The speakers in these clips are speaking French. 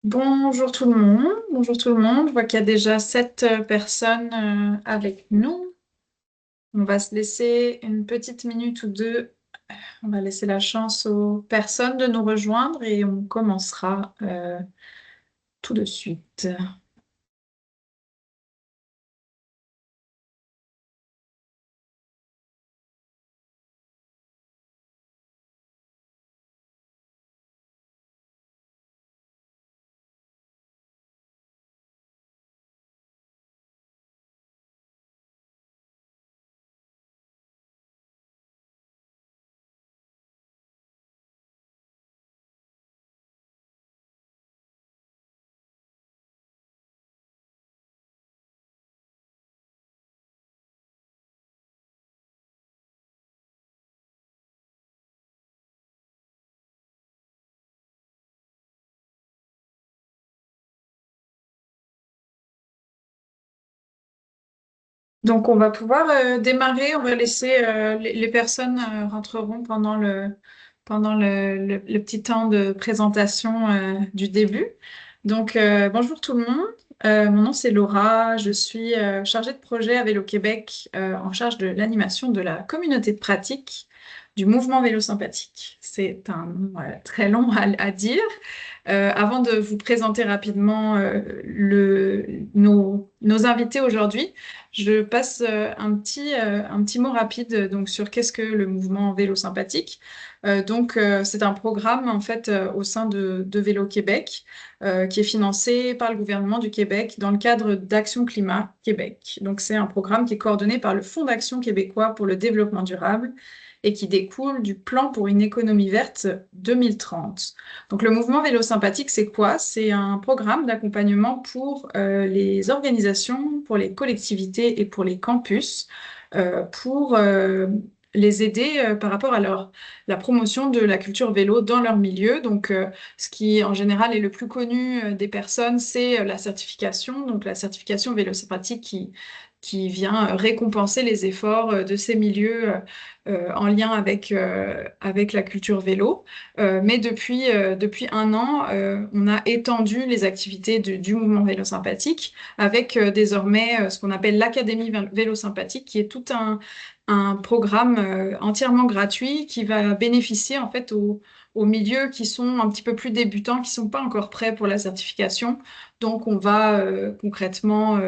Bonjour tout le monde. Bonjour tout le monde. Je vois qu'il y a déjà 7 personnes avec nous. On va se laisser une petite minute ou deux. On va laisser la chance aux personnes de nous rejoindre et on commencera tout de suite. Donc on va pouvoir démarrer. On va laisser les personnes rentreront pendant le petit temps de présentation du début. Donc bonjour tout le monde. Mon nom c'est Laura. Je suis chargée de projet à Vélo Québec en charge de l'animation de la communauté de pratique du mouvement Vélo Sympathique. C'est un nom très long à dire. Avant de vous présenter rapidement nos invités aujourd'hui, je passe un petit mot rapide donc, sur qu'est-ce que le mouvement Vélo Sympathique. C'est un programme en fait au sein de Vélo Québec qui est financé par le gouvernement du Québec dans le cadre d'Action Climat Québec. Donc, c'est un programme qui est coordonné par le Fonds d'action québécois pour le développement durable et qui découle du Plan pour une économie verte 2030. Donc, le mouvement Vélo Sympathique, c'est quoi? C'est un programme d'accompagnement pour les organisations, pour les collectivités et pour les campus, pour les aider par rapport à la promotion de la culture vélo dans leur milieu. Ce qui en général est le plus connu des personnes, c'est la certification. Donc, la certification Vélo Sympathique qui vient récompenser les efforts de ces milieux en lien avec la culture vélo. Mais depuis un an, on a étendu les activités du mouvement Vélo Sympathique avec désormais ce qu'on appelle l'Académie Vélo Sympathique, qui est tout un programme entièrement gratuit qui va bénéficier en fait aux milieux qui sont un petit peu plus débutants, qui sont pas encore prêts pour la certification. Donc, on va concrètement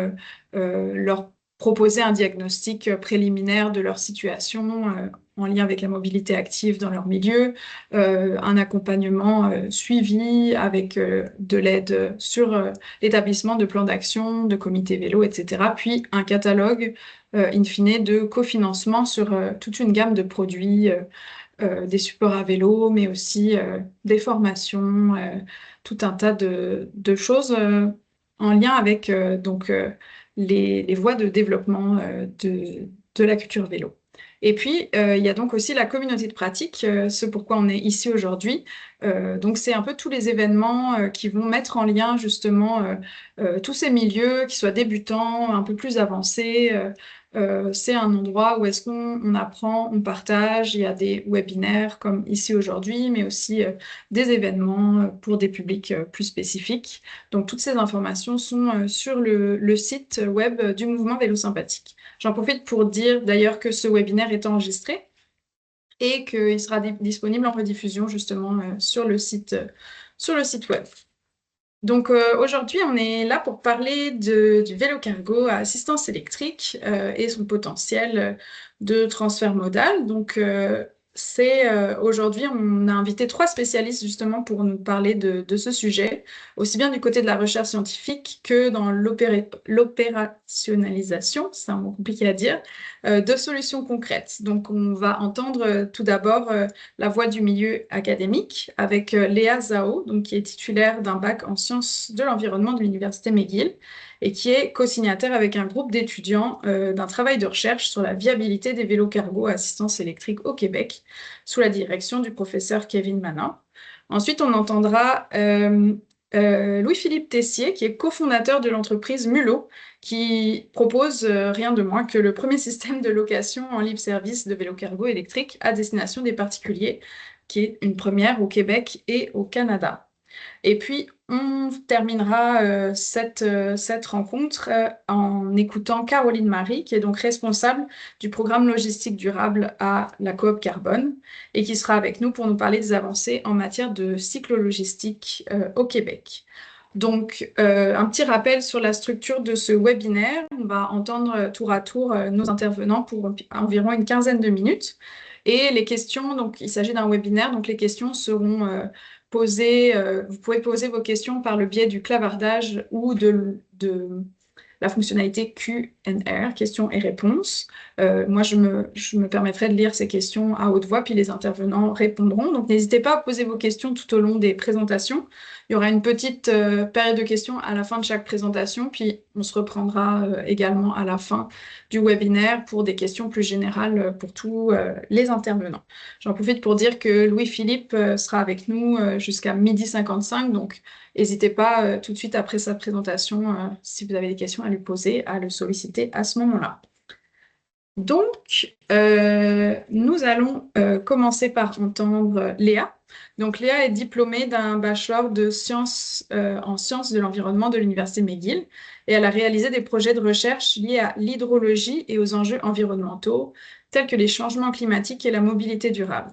leur proposer un diagnostic préliminaire de leur situation en lien avec la mobilité active dans leur milieu, un accompagnement suivi avec de l'aide sur l'établissement de plans d'action, de comités vélo, etc. Puis un catalogue, in fine, de cofinancement sur toute une gamme de produits, des supports à vélo, mais aussi des formations, tout un tas de choses en lien avec les voies de développement de la culture vélo. Et puis, il y a donc aussi la communauté de pratique, ce pourquoi on est ici aujourd'hui. Donc, c'est un peu tous les événements qui vont mettre en lien justement tous ces milieux, qui soient débutants, un peu plus avancés. C'est un endroit où est-ce qu'on apprend, on partage. Il y a des webinaires comme ici aujourd'hui, mais aussi des événements pour des publics plus spécifiques. Donc, toutes ces informations sont sur le site web du mouvement Vélo Sympathique. J'en profite pour dire d'ailleurs que ce webinaire est enregistré et qu'il sera disponible en rediffusion justement sur le site web. Donc aujourd'hui, on est là pour parler du vélo cargo à assistance électrique et son potentiel de transfert modal. Aujourd'hui, on a invité 3 spécialistes justement pour nous parler de ce sujet, aussi bien du côté de la recherche scientifique que dans l'opérationnalisation, c'est un mot compliqué à dire, de solutions concrètes. Donc on va entendre tout d'abord la voix du milieu académique avec Léa Zhao, donc, qui est titulaire d'un bac en sciences de l'environnement de l'Université McGill et qui est co-signataire avec un groupe d'étudiants d'un travail de recherche sur la viabilité des vélos cargo à assistance électrique au Québec, sous la direction du professeur Kevin Manin. Ensuite, on entendra Louis-Philippe Tessier, qui est cofondateur de l'entreprise Mulot, qui propose rien de moins que le premier système de location en libre service de vélo cargo électrique à destination des particuliers, qui est une première au Québec et au Canada. Et puis, On terminera cette rencontre en écoutant Caroline Marie, qui est donc responsable du programme logistique durable à la Coop Carbone et qui sera avec nous pour nous parler des avancées en matière de cyclo-logistique au Québec. Donc, un petit rappel sur la structure de ce webinaire. On va entendre tour à tour nos intervenants pour environ une quinzaine de minutes. Et les questions, donc il s'agit d'un webinaire, donc les questions seront posées, vous pouvez poser vos questions par le biais du clavardage ou de la fonctionnalité Q&R, questions et réponses. Moi, je me permettrai de lire ces questions à haute voix, puis les intervenants répondront. Donc, n'hésitez pas à poser vos questions tout au long des présentations. Il y aura une petite période de questions à la fin de chaque présentation, puis on se reprendra également à la fin du webinaire pour des questions plus générales pour tous les intervenants. J'en profite pour dire que Louis-Philippe sera avec nous jusqu'à 12h55, donc n'hésitez pas tout de suite après sa présentation, si vous avez des questions à lui poser, à le solliciter à ce moment-là. Donc, nous allons commencer par entendre Léa. Donc, Léa est diplômée d'un bachelor de sciences, en sciences de l'environnement de l'Université McGill et elle a réalisé des projets de recherche liés à l'hydrologie et aux enjeux environnementaux, tels que les changements climatiques et la mobilité durable.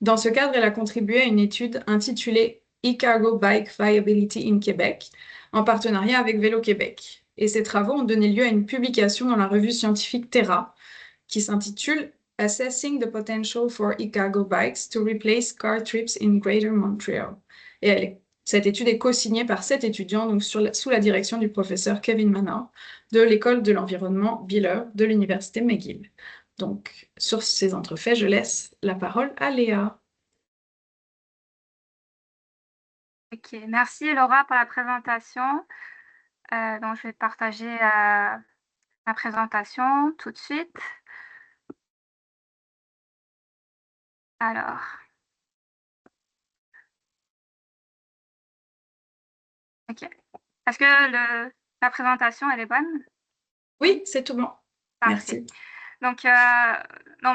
Dans ce cadre, elle a contribué à une étude intitulée E-Cargo Bike Viability in Québec, en partenariat avec Vélo Québec. Et ces travaux ont donné lieu à une publication dans la revue scientifique Terra, qui s'intitule Assessing the Potential for E-Cargo Bikes to Replace Car Trips in Greater Montreal. Et cette étude est co-signée par 7 étudiants, donc sous la direction du professeur Kevin Manor de l'École de l'environnement Biller de l'Université McGill. Donc, sur ces entrefaits, je laisse la parole à Léa. Ok, merci Laura pour la présentation. Donc, je vais partager ma présentation tout de suite. Alors, ok. Est-ce que la présentation, elle est bonne? Oui, c'est tout bon. Parfait. Merci. Donc,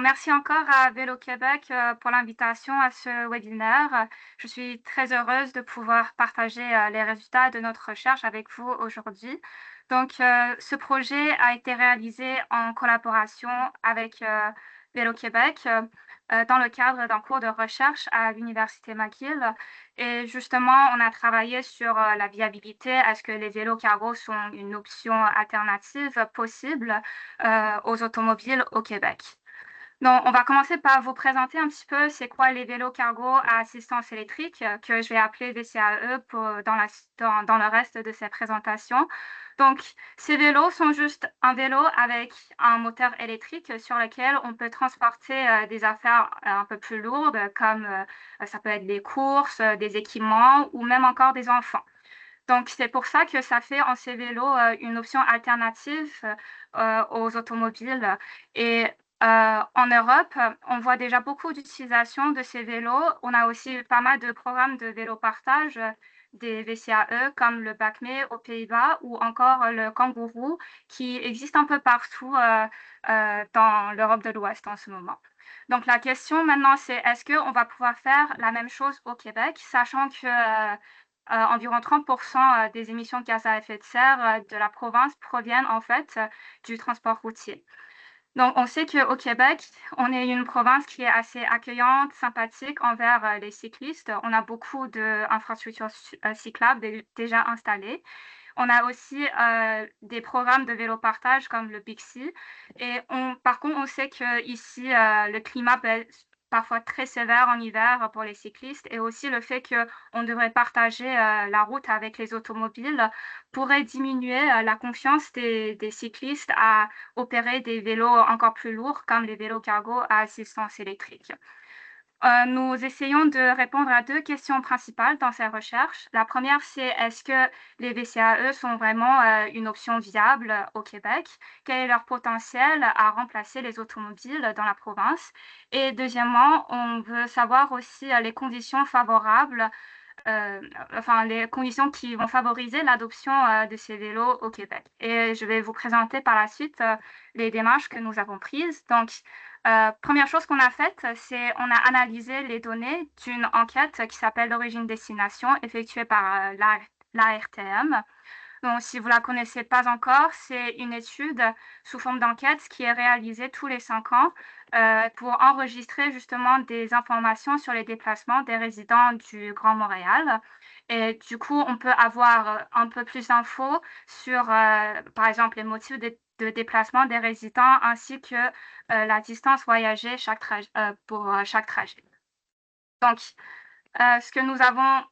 merci encore à Vélo Québec pour l'invitation à ce webinaire. Je suis très heureuse de pouvoir partager les résultats de notre recherche avec vous aujourd'hui. Donc, ce projet a été réalisé en collaboration avec Vélo Québec dans le cadre d'un cours de recherche à l'Université McGill. Et justement, on a travaillé sur la viabilité. Est-ce que les vélos cargo sont une option alternative possible aux automobiles au Québec? Donc, on va commencer par vous présenter un petit peu c'est quoi les vélos cargo à assistance électrique, que je vais appeler VCAE dans le reste de cette présentation. Donc, ces vélos sont juste un vélo avec un moteur électrique sur lequel on peut transporter des affaires un peu plus lourdes, comme ça peut être des courses, des équipements ou même encore des enfants. Donc, c'est pour ça que ça fait en ces vélos une option alternative aux automobiles. Et en Europe, on voit déjà beaucoup d'utilisation de ces vélos. On a aussi pas mal de programmes de vélo partage, des VCAE comme le BACME aux Pays-Bas ou encore le Kangourou qui existe un peu partout dans l'Europe de l'Ouest en ce moment. Donc, la question maintenant, c'est est-ce qu'on va pouvoir faire la même chose au Québec, sachant que environ 30% des émissions de gaz à effet de serre de la province proviennent en fait du transport routier. Donc, on sait qu'au Québec, on est une province qui est assez accueillante, sympathique envers les cyclistes. On a beaucoup d'infrastructures cyclables déjà installées. On a aussi des programmes de vélo-partage comme le Bixi. Et par contre, on sait qu'ici, le climat peut être parfois très sévère en hiver pour les cyclistes et aussi le fait qu'on devrait partager la route avec les automobiles pourrait diminuer la confiance des cyclistes à opérer des vélos encore plus lourds comme les vélos cargo à assistance électrique. Nous essayons de répondre à 2 questions principales dans ces recherches. La première, c'est est-ce que les VCAE sont vraiment une option viable au Québec? Quel est leur potentiel à remplacer les automobiles dans la province? Et deuxièmement, on veut savoir aussi les conditions favorables, enfin les conditions qui vont favoriser l'adoption de ces vélos au Québec. Et je vais vous présenter par la suite les démarches que nous avons prises. Donc, Première chose qu'on a faite, c'est on a analysé les données d'une enquête qui s'appelle l'origine-destination, effectuée par l'ARTM. Donc, si vous la connaissez pas encore, c'est une étude sous forme d'enquête qui est réalisée tous les 5 ans pour enregistrer justement des informations sur les déplacements des résidents du Grand Montréal. Et du coup, on peut avoir un peu plus d'infos sur, par exemple, les motifs de déplacement des résidents ainsi que la distance voyagée pour chaque trajet. Donc, ce que nous avons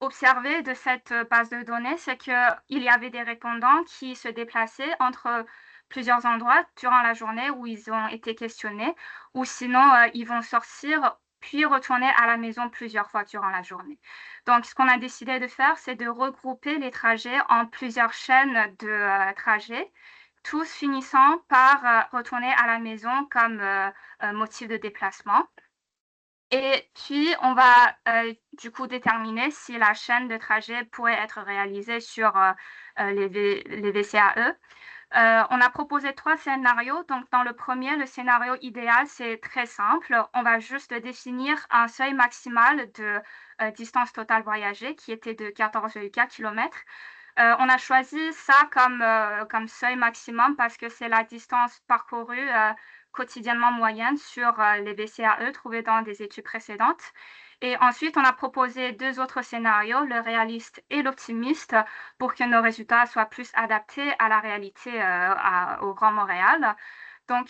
observé de cette base de données, c'est qu'il y avait des répondants qui se déplaçaient entre plusieurs endroits durant la journée où ils ont été questionnés, ou sinon ils vont sortir puis retourner à la maison plusieurs fois durant la journée. Donc, ce qu'on a décidé de faire, c'est de regrouper les trajets en plusieurs chaînes de trajets, tous finissant par retourner à la maison comme motif de déplacement. Et puis, on va du coup déterminer si la chaîne de trajet pourrait être réalisée sur les VCAE. On a proposé 3 scénarios. Donc, dans le premier, le scénario idéal, c'est très simple. On va juste définir un seuil maximal de distance totale voyagée qui était de 14,4 km. On a choisi ça comme seuil maximum parce que c'est la distance parcourue quotidiennement moyenne sur les VCAE trouvés dans des études précédentes. Et ensuite, on a proposé 2 autres scénarios, le réaliste et l'optimiste, pour que nos résultats soient plus adaptés à la réalité au Grand Montréal. Donc,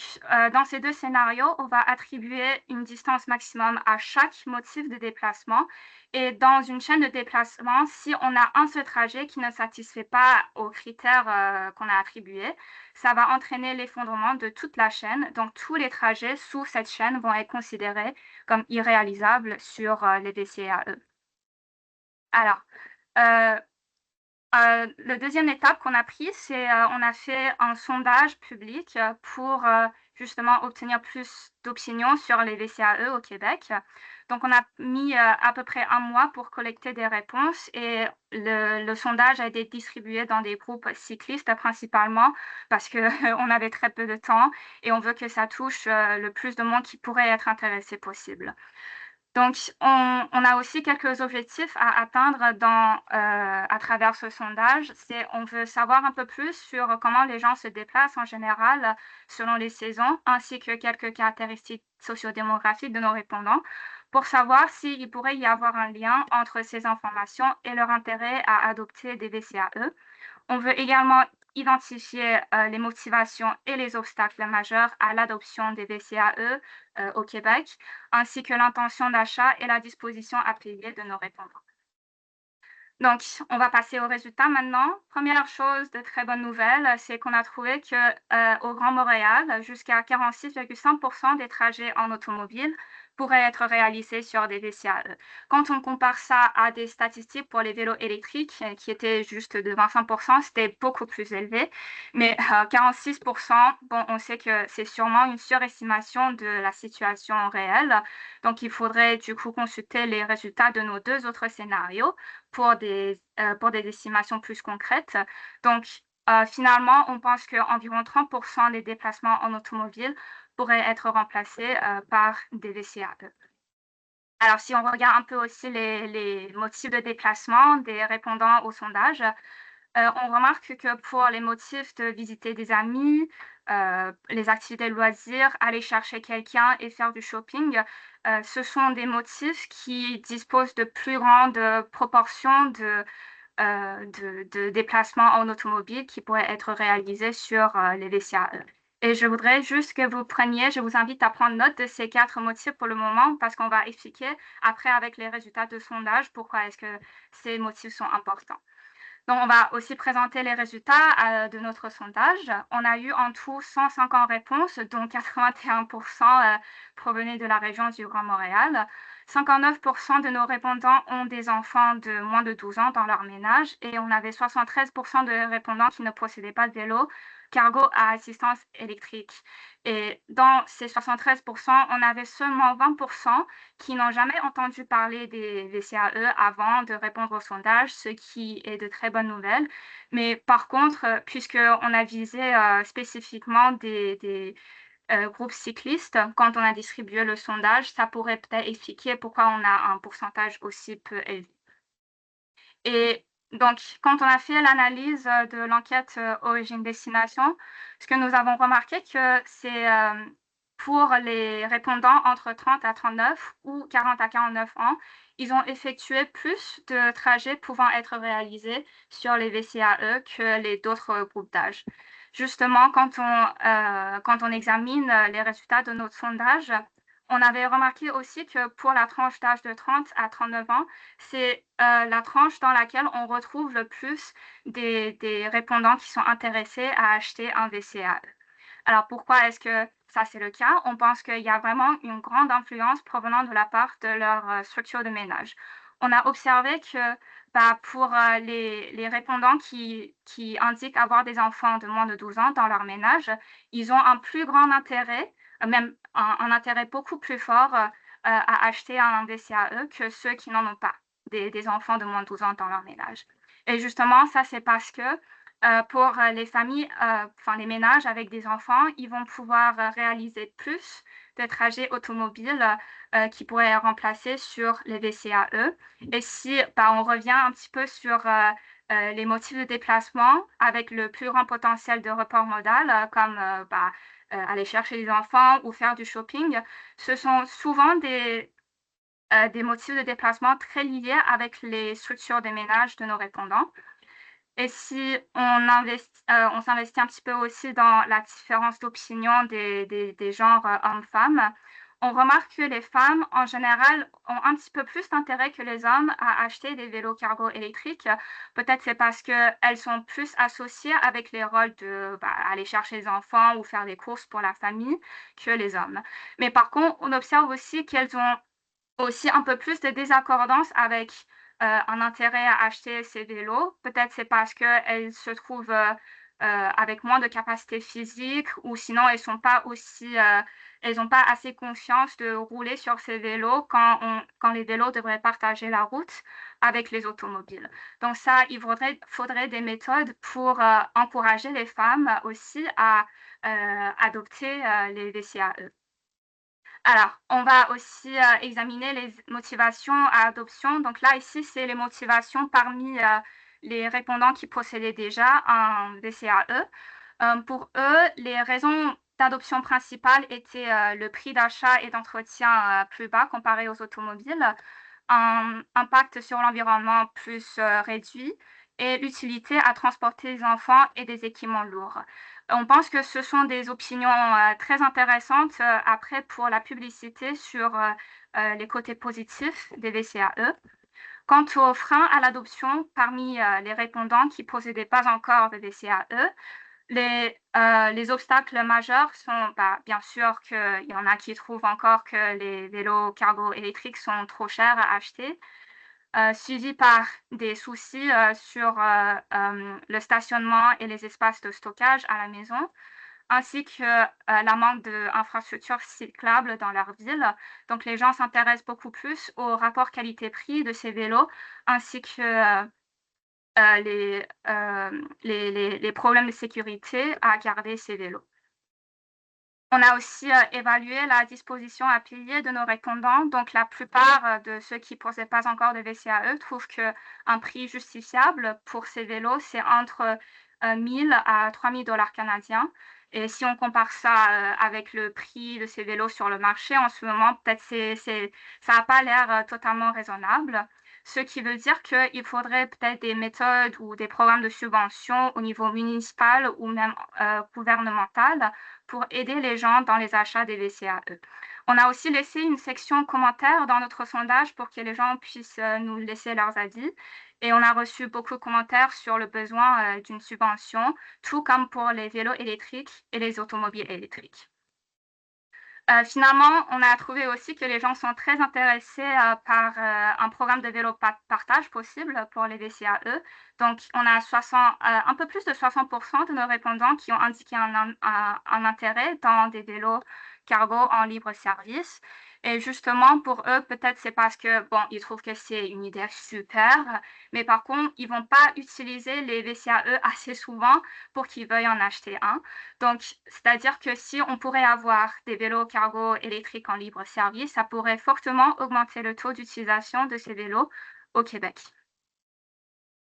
dans ces 2 scénarios, on va attribuer une distance maximum à chaque motif de déplacement. Et dans une chaîne de déplacement, si on a un seul trajet qui ne satisfait pas aux critères qu'on a attribués, ça va entraîner l'effondrement de toute la chaîne. Donc, tous les trajets sous cette chaîne vont être considérés comme irréalisables sur les VCAE. Alors, euh, la deuxième étape qu'on a prise, c'est on a fait un sondage public pour justement obtenir plus d'opinions sur les VCAE au Québec. Donc, on a mis à peu près 1 mois pour collecter des réponses et le sondage a été distribué dans des groupes cyclistes principalement parce qu'on avait très peu de temps et on veut que ça touche le plus de monde qui pourrait être intéressé possible. Donc, on a aussi quelques objectifs à atteindre à travers ce sondage. On veut savoir un peu plus sur comment les gens se déplacent en général selon les saisons, ainsi que quelques caractéristiques sociodémographiques de nos répondants, pour savoir s'il pourrait y avoir un lien entre ces informations et leur intérêt à adopter des VCAE. On veut également identifier les motivations et les obstacles majeurs à l'adoption des VCAE au Québec, ainsi que l'intention d'achat et la disposition à payer de nos répondants. Donc, on va passer aux résultats maintenant. Première chose de très bonne nouvelle, c'est qu'on a trouvé qu'au Grand Montréal, jusqu'à 46,5% des trajets en automobile pourraient être réalisés sur des VCAE. Quand on compare ça à des statistiques pour les vélos électriques, qui étaient juste de 25%, c'était beaucoup plus élevé. Mais 46%, bon, on sait que c'est sûrement une surestimation de la situation réelle. Donc, il faudrait du coup consulter les résultats de nos 2 autres scénarios pour des estimations plus concrètes. Donc, finalement, on pense qu'environ 30% des déplacements en automobile pourraient être remplacés par des VCAE. Alors, si on regarde un peu aussi les motifs de déplacement des répondants au sondage, on remarque que pour les motifs de visiter des amis, les activités de loisirs, aller chercher quelqu'un et faire du shopping, ce sont des motifs qui disposent de plus grandes proportions de déplacements en automobile qui pourraient être réalisés sur les VCAE. Et je voudrais juste que je vous invite à prendre note de ces 4 motifs pour le moment parce qu'on va expliquer après avec les résultats de sondage pourquoi est-ce que ces motifs sont importants. Donc, on va aussi présenter les résultats de notre sondage. On a eu en tout 150 réponses, dont 81% provenaient de la région du Grand Montréal. 59% de nos répondants ont des enfants de moins de 12 ans dans leur ménage et on avait 73% de répondants qui ne possédaient pas de vélo cargo à assistance électrique. Et dans ces 73%, on avait seulement 20% qui n'ont jamais entendu parler des VCAE avant de répondre au sondage, ce qui est de très bonnes nouvelles. Mais par contre, puisqu'on a visé spécifiquement groupes cyclistes. Quand on a distribué le sondage, ça pourrait peut-être expliquer pourquoi on a un pourcentage aussi peu élevé. Et donc, quand on a fait l'analyse de l'enquête origine-destination, ce que nous avons remarqué que c'est pour les répondants entre 30 à 39 ou 40 à 49 ans, ils ont effectué plus de trajets pouvant être réalisés sur les VCAE que les d'autres groupes d'âge. Justement, quand on examine les résultats de notre sondage, on avait remarqué aussi que pour la tranche d'âge de 30 à 39 ans, c'est la tranche dans laquelle on retrouve le plus des répondants qui sont intéressés à acheter un VCAE. Alors pourquoi est-ce que ça c'est le cas? On pense qu'il y a vraiment une grande influence provenant de la part de leur structure de ménage. On a observé que pour les répondants qui indiquent avoir des enfants de moins de 12 ans dans leur ménage, ils ont un plus grand intérêt, même un intérêt beaucoup plus fort à acheter un VCAE que ceux qui n'en ont pas, des enfants de moins de 12 ans dans leur ménage. Et justement, ça c'est parce que pour les familles, enfin les ménages avec des enfants, ils vont pouvoir réaliser plus de trajets automobiles qui pourraient être remplacés sur les VCAE. Et si on revient un petit peu sur les motifs de déplacement avec le plus grand potentiel de report modal, comme aller chercher les enfants ou faire du shopping, ce sont souvent des motifs de déplacement très liés avec les structures des ménages de nos répondants. Et si on s'investit un petit peu aussi dans la différence d'opinion des genres hommes-femmes, on remarque que les femmes, en général, ont un petit peu plus d'intérêt que les hommes à acheter des vélos cargo électriques. Peut-être c'est parce qu'elles sont plus associées avec les rôles de aller chercher les enfants ou faire des courses pour la famille que les hommes. Mais par contre, on observe aussi qu'elles ont aussi un peu plus de désaccordance avec un intérêt à acheter ces vélos. Peut-être c'est parce qu'elles se trouvent avec moins de capacité physique ou sinon elles n'ont pas assez confiance de rouler sur ces vélos quand les vélos devraient partager la route avec les automobiles. Donc ça, il faudrait des méthodes pour encourager les femmes aussi à adopter les VCAE. Alors, on va aussi examiner les motivations à adoption. Donc là, ici, c'est les motivations parmi les répondants qui possédaient déjà un VCAE. Pour eux, les raisons d'adoption principales étaient le prix d'achat et d'entretien plus bas comparé aux automobiles, un impact sur l'environnement plus réduit et l'utilité à transporter des enfants et des équipements lourds. On pense que ce sont des opinions très intéressantes après pour la publicité sur les côtés positifs des VCAE. Quant aux freins à l'adoption parmi les répondants qui possédaient pas encore de VCAE, les obstacles majeurs sont bien sûr qu'il y en a qui trouvent encore que les vélos cargo électriques sont trop chers à acheter, suivi par des soucis sur le stationnement et les espaces de stockage à la maison, ainsi que la manque d'infrastructures cyclables dans leur ville. Donc les gens s'intéressent beaucoup plus au rapport qualité-prix de ces vélos, ainsi que les problèmes de sécurité à garder ces vélos. On a aussi évalué la disposition à payer de nos répondants. Donc, la plupart de ceux qui ne possèdent pas encore de VCAE trouvent qu'un prix justifiable pour ces vélos, c'est entre 1 000 à 3 000 dollars canadiens. Et si on compare ça avec le prix de ces vélos sur le marché en ce moment, peut-être ça n'a pas l'air totalement raisonnable. Ce qui veut dire qu'il faudrait peut-être des méthodes ou des programmes de subvention au niveau municipal ou même gouvernemental pour aider les gens dans les achats des VCAE. On a aussi laissé une section commentaires dans notre sondage pour que les gens puissent nous laisser leurs avis. Et on a reçu beaucoup de commentaires sur le besoin d'une subvention, tout comme pour les vélos électriques et les automobiles électriques. Finalement, on a trouvé aussi que les gens sont très intéressés par un programme de vélo partage possible pour les VCAE. Donc, on a un peu plus de 60% de nos répondants qui ont indiqué un intérêt dans des vélos cargo en libre service. Et justement, pour eux, peut-être c'est parce que, bon, ils trouvent que c'est une idée super, mais par contre, ils vont pas utiliser les VCAE assez souvent pour qu'ils veuillent en acheter un. Donc, c'est-à-dire que si on pourrait avoir des vélos cargo électriques en libre service, ça pourrait fortement augmenter le taux d'utilisation de ces vélos au Québec.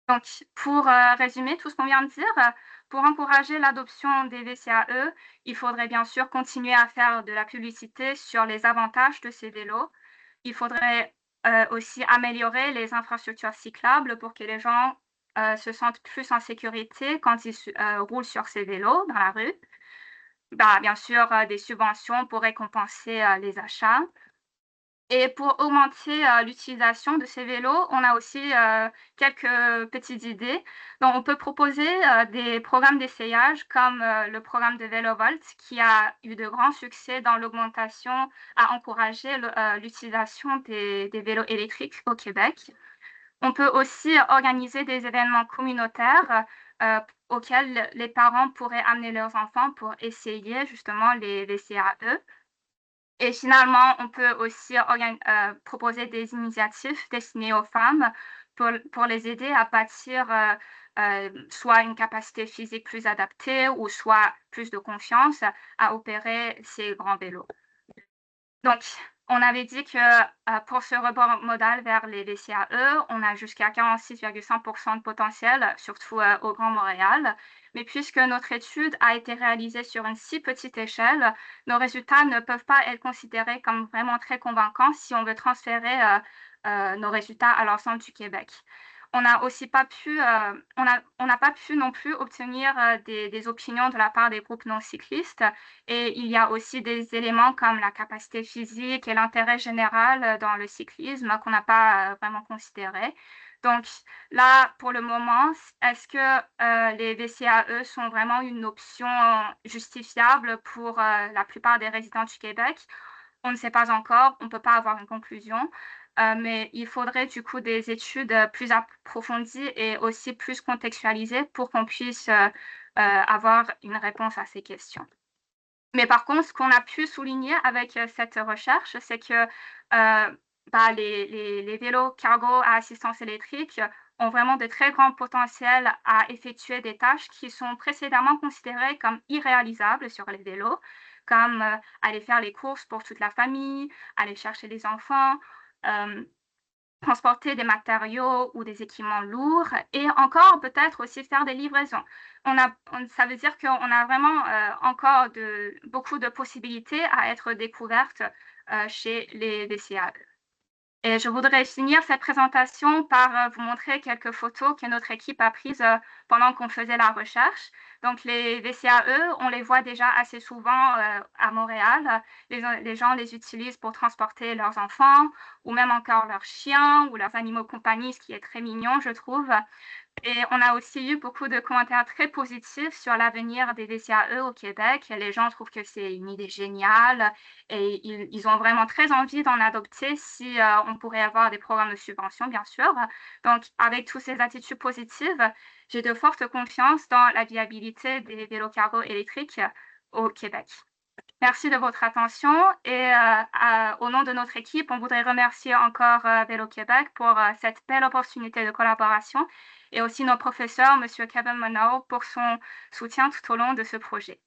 Donc, pour résumer tout ce qu'on vient de dire, pour encourager l'adoption des VCAE, il faudrait bien sûr continuer à faire de la publicité sur les avantages de ces vélos. Il faudrait aussi améliorer les infrastructures cyclables pour que les gens se sentent plus en sécurité quand ils roulent sur ces vélos dans la rue. Bah, bien sûr, des subventions pour récompenser les achats. Et pour augmenter l'utilisation de ces vélos, on a aussi quelques petites idées. Donc, on peut proposer des programmes d'essayage comme le programme de VéloVolt qui a eu de grands succès dans l'augmentation, à encourager l'utilisation des vélos électriques au Québec. On peut aussi organiser des événements communautaires auxquels les parents pourraient amener leurs enfants pour essayer justement les VCAE. Et finalement, on peut aussi proposer des initiatives destinées aux femmes pour les aider à bâtir soit une capacité physique plus adaptée ou soit plus de confiance à opérer ces grands vélos. Donc, on avait dit que pour ce rebond modal vers les VCAE, on a jusqu'à 46,5% de potentiel, surtout au Grand Montréal. Mais puisque notre étude a été réalisée sur une si petite échelle, nos résultats ne peuvent pas être considérés comme vraiment très convaincants si on veut transférer nos résultats à l'ensemble du Québec. On n'a aussi pas pu, on n'a pas pu non plus obtenir des opinions de la part des groupes non cyclistes. Et il y a aussi des éléments comme la capacité physique et l'intérêt général dans le cyclisme qu'on n'a pas vraiment considéré. Donc là, pour le moment, est-ce que les VCAE sont vraiment une option justifiable pour la plupart des résidents du Québec? On ne sait pas encore, on ne peut pas avoir une conclusion, mais il faudrait du coup des études plus approfondies et aussi plus contextualisées pour qu'on puisse avoir une réponse à ces questions. Mais par contre, ce qu'on a pu souligner avec cette recherche, c'est que bah, les vélos cargo à assistance électrique ont vraiment de très grands potentiels à effectuer des tâches qui sont précédemment considérées comme irréalisables sur les vélos, comme aller faire les courses pour toute la famille, aller chercher les enfants, euh, transporter des matériaux ou des équipements lourds et encore peut-être aussi faire des livraisons. Ça veut dire qu'on a vraiment encore beaucoup de possibilités à être découvertes chez les VCAE. Et je voudrais finir cette présentation par vous montrer quelques photos que notre équipe a prises pendant qu'on faisait la recherche. Donc, les VCAE, on les voit déjà assez souvent à Montréal. Les gens les utilisent pour transporter leurs enfants ou même encore leurs chiens ou leurs animaux de compagnie, ce qui est très mignon, je trouve. Et on a aussi eu beaucoup de commentaires très positifs sur l'avenir des VCAE au Québec. Les gens trouvent que c'est une idée géniale et ils ont vraiment très envie d'en adopter si on pourrait avoir des programmes de subvention, bien sûr. Donc, avec toutes ces attitudes positives, j'ai de fortes confiance dans la viabilité des vélos cargo électriques au Québec. Merci de votre attention et au nom de notre équipe, on voudrait remercier encore Vélo Québec pour cette belle opportunité de collaboration et aussi nos professeurs, M. Kevin Monroe, pour son soutien tout au long de ce projet.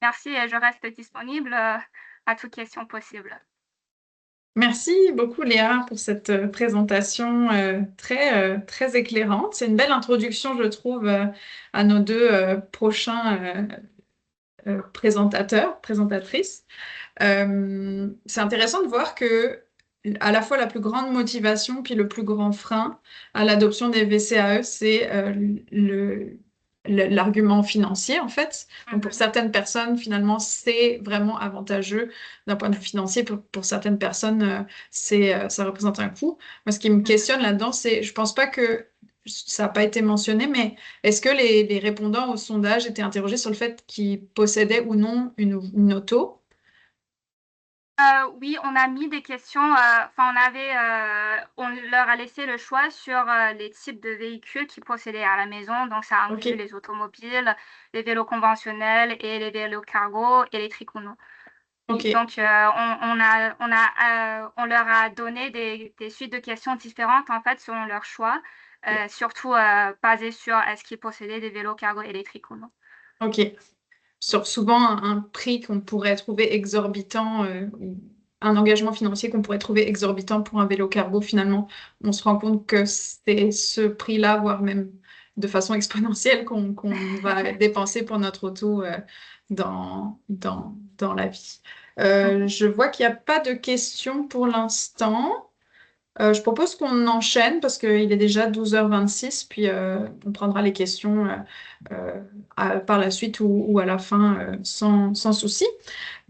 Merci et je reste disponible à toute question possible. Merci beaucoup Léa pour cette présentation très éclairante. C'est une belle introduction, je trouve, à nos deux prochains présentateurs, présentatrices. C'est intéressant de voir que à la fois la plus grande motivation puis le plus grand frein à l'adoption des VCAE, c'est l'argument financier en fait. Donc pour certaines personnes, finalement, c'est vraiment avantageux d'un point de vue financier. Pour certaines personnes, ça représente un coût. Moi, ce qui me questionne là-dedans, c'est, je pense pas que ça n'a pas été mentionné, mais est-ce que les répondants au sondage étaient interrogés sur le fait qu'ils possédaient ou non une auto? Oui, on a mis des questions, enfin on leur a laissé le choix sur les types de véhicules qu'ils possédaient à la maison. Donc ça Ok. inclut les automobiles, les vélos conventionnels et les vélos cargo, électriques ou non. Ok. Donc, on leur a donné des suites de questions différentes, en fait, selon leur choix, surtout basées sur est-ce qu'ils possédaient des vélos cargo électriques ou non. Ok. Sur souvent un prix qu'on pourrait trouver exorbitant, ou un engagement financier qu'on pourrait trouver exorbitant pour un vélo cargo, finalement, on se rend compte que c'est ce prix-là, voire même de façon exponentielle, qu'on va dépenser pour notre auto dans la vie. Mhm. Je vois qu'il n'y a pas de questions pour l'instant. Je propose qu'on enchaîne parce qu'il est déjà 12h26, puis on prendra les questions par la suite ou à la fin sans souci.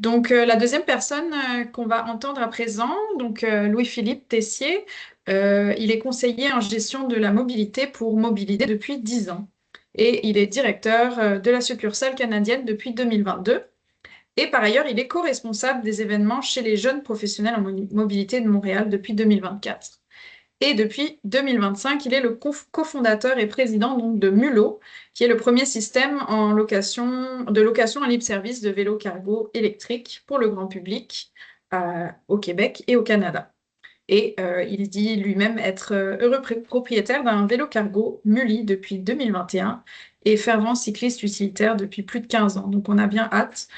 Donc, la deuxième personne qu'on va entendre à présent, donc Louis-Philippe Tessier, il est conseiller en gestion de la mobilité pour Mobilité depuis 10 ans et il est directeur de la succursale canadienne depuis 2022. Et par ailleurs, il est co-responsable des événements chez les jeunes professionnels en mobilité de Montréal depuis 2024. Et depuis 2025, il est le cofondateur et président donc, de Mulot, qui est le premier système de location en libre service de vélos cargo électriques pour le grand public au Québec et au Canada. Et il dit lui-même être heureux propriétaire d'un vélo cargo Muli depuis 2021 et fervent cycliste utilitaire depuis plus de 15 ans. Donc on a bien hâte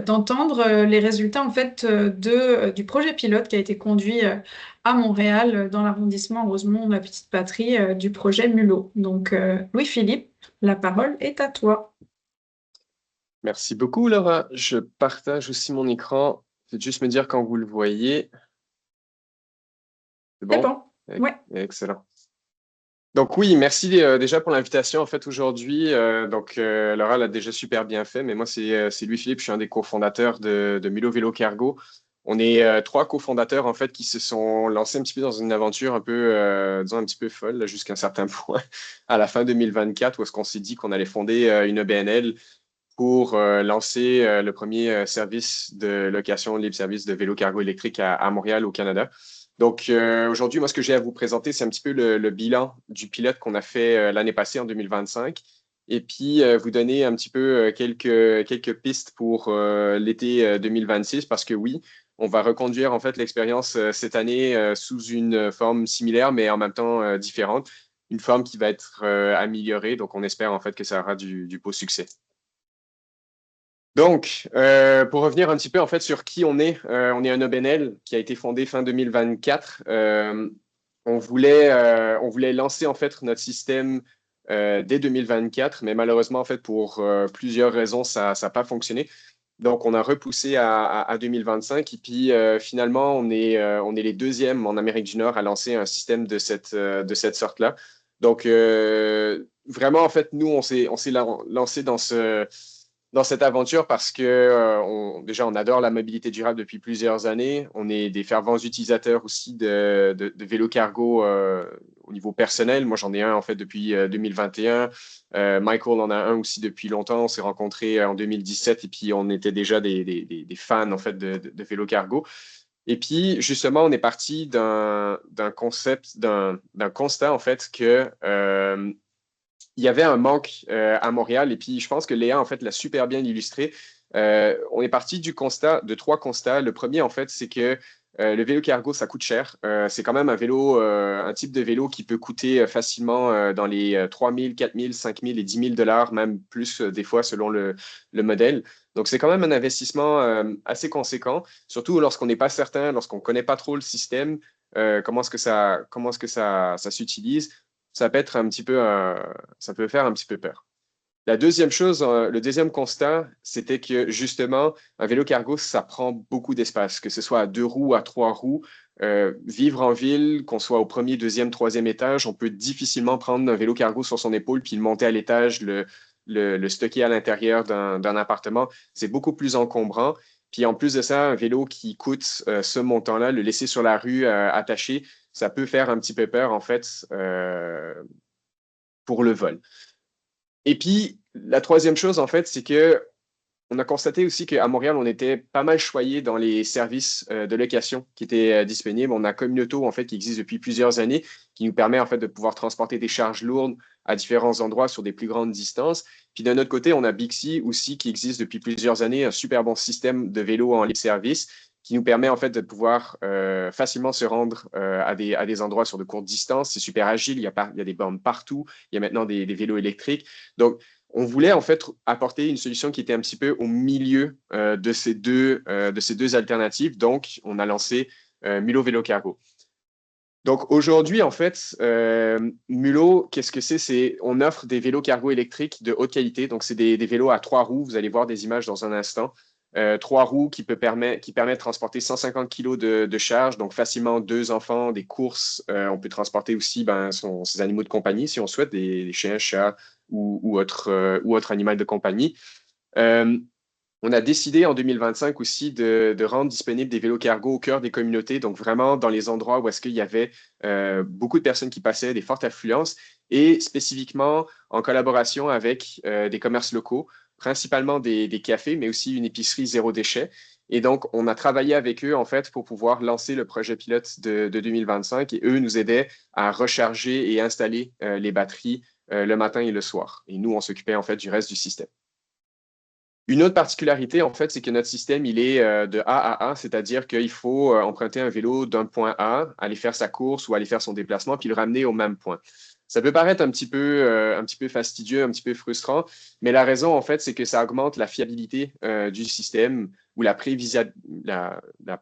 d'entendre les résultats en fait du projet pilote qui a été conduit à Montréal dans l'arrondissement Rosemont, la petite patrie du projet Mulot. Donc Louis-Philippe, la parole est à toi. Merci beaucoup, Laura. Je partage aussi mon écran. Faites juste me dire quand vous le voyez. C'est C'est bon? bon. Ouais. Excellent. Donc oui, merci déjà pour l'invitation en fait aujourd'hui. Laura l'a déjà super bien fait, mais moi c'est Louis-Philippe, je suis un des cofondateurs de Milo Vélo Cargo. On est trois cofondateurs en fait qui se sont lancés un petit peu dans une aventure un peu, disons un petit peu folle là, jusqu'à un certain point à la fin 2024 où est-ce qu'on s'est dit qu'on allait fonder une EBNL pour lancer le premier service de location libre-service de vélo cargo électrique à Montréal, au Canada. Donc, aujourd'hui, moi, ce que j'ai à vous présenter, c'est un petit peu le bilan du pilote qu'on a fait l'année passée, en 2025, et puis vous donner un petit peu quelques pistes pour l'été 2026, parce que oui, on va reconduire en fait l'expérience cette année sous une forme similaire, mais en même temps différente, une forme qui va être améliorée. Donc, on espère en fait que ça aura du beau succès. Donc, pour revenir un petit peu en fait sur qui on est un OBNL qui a été fondé fin 2024. On voulait lancer en fait notre système dès 2024, mais malheureusement en fait pour plusieurs raisons ça n'a pas fonctionné. Donc, on a repoussé à 2025 et puis finalement on est les deuxièmes en Amérique du Nord à lancer un système de cette sorte-là. Donc, vraiment en fait nous on s'est lancé dans cette aventure parce que déjà, on adore la mobilité durable depuis plusieurs années. On est des fervents utilisateurs aussi de vélos cargo au niveau personnel. Moi, j'en ai un en fait depuis 2021. Michael en a un aussi depuis longtemps. On s'est rencontrés en 2017 et puis on était déjà des fans en fait de vélos cargo. Et puis, justement, on est parti d'un constat en fait que il y avait un manque à Montréal et puis je pense que Léa en fait l'a super bien illustré. On est parti de trois constats. Le premier en fait c'est que le vélo cargo ça coûte cher. C'est quand même un type de vélo qui peut coûter facilement dans les 3 000, 4 000, 5 000 et 10 000 dollars, même plus des fois selon le modèle. Donc c'est quand même un investissement assez conséquent, surtout lorsqu'on n'est pas certain, lorsqu'on ne connaît pas trop le système, comment est-ce que ça s'utilise, ça peut être ça peut faire un petit peu peur. La deuxième chose, le deuxième constat, c'était que justement, un vélo cargo, ça prend beaucoup d'espace, que ce soit à deux roues, à trois roues. Vivre en ville, qu'on soit au premier, deuxième, troisième étage, on peut difficilement prendre un vélo cargo sur son épaule puis le monter à l'étage, le stocker à l'intérieur d'un appartement. C'est beaucoup plus encombrant. Puis en plus de ça, un vélo qui coûte ce montant-là, le laisser sur la rue attaché, ça peut faire un petit peu peur, en fait, pour le vol. Et puis, la troisième chose, en fait, c'est que on a constaté aussi qu'à Montréal, on était pas mal choyé dans les services de location qui étaient disponibles. On a Communauto, en fait, qui existe depuis plusieurs années, qui nous permet, en fait, de pouvoir transporter des charges lourdes à différents endroits sur des plus grandes distances. Puis d'un autre côté, on a Bixi aussi, qui existe depuis plusieurs années, un super bon système de vélo en libre service qui nous permet, en fait, de pouvoir facilement se rendre à des endroits sur de courtes distances. C'est super agile, il y a des bornes partout, il y a maintenant des vélos électriques. Donc, on voulait en fait apporter une solution qui était un petit peu au milieu de ces deux alternatives. Donc, on a lancé Mulot Vélo Cargo. Donc, aujourd'hui, en fait, Mulot, qu'est-ce que c'est? On offre des vélos cargo électriques de haute qualité. Donc, c'est des vélos à 3 roues. Vous allez voir des images dans un instant. 3 roues qui permettent de transporter 150 kg de charge, donc facilement 2 enfants, des courses. On peut transporter aussi ses animaux de compagnie si on souhaite, des chiens, chats ou autre animal de compagnie. On a décidé en 2025 aussi de rendre disponibles des vélos cargo au cœur des communautés, donc vraiment dans les endroits où est-ce qu'il y avait beaucoup de personnes qui passaient, des fortes affluences, et spécifiquement en collaboration avec des commerces locaux, principalement des cafés, mais aussi une épicerie zéro déchet. Et donc, on a travaillé avec eux, en fait, pour pouvoir lancer le projet pilote de 2025, et eux nous aidaient à recharger et installer les batteries le matin et le soir. Et nous, on s'occupait, en fait, du reste du système. Une autre particularité, en fait, c'est que notre système, il est de A à A, c'est-à-dire qu'il faut emprunter un vélo d'un point A, aller faire sa course ou aller faire son déplacement, puis le ramener au même point. Ça peut paraître un petit peu fastidieux, un petit peu frustrant, mais la raison, en fait, c'est que ça augmente la fiabilité du système ou la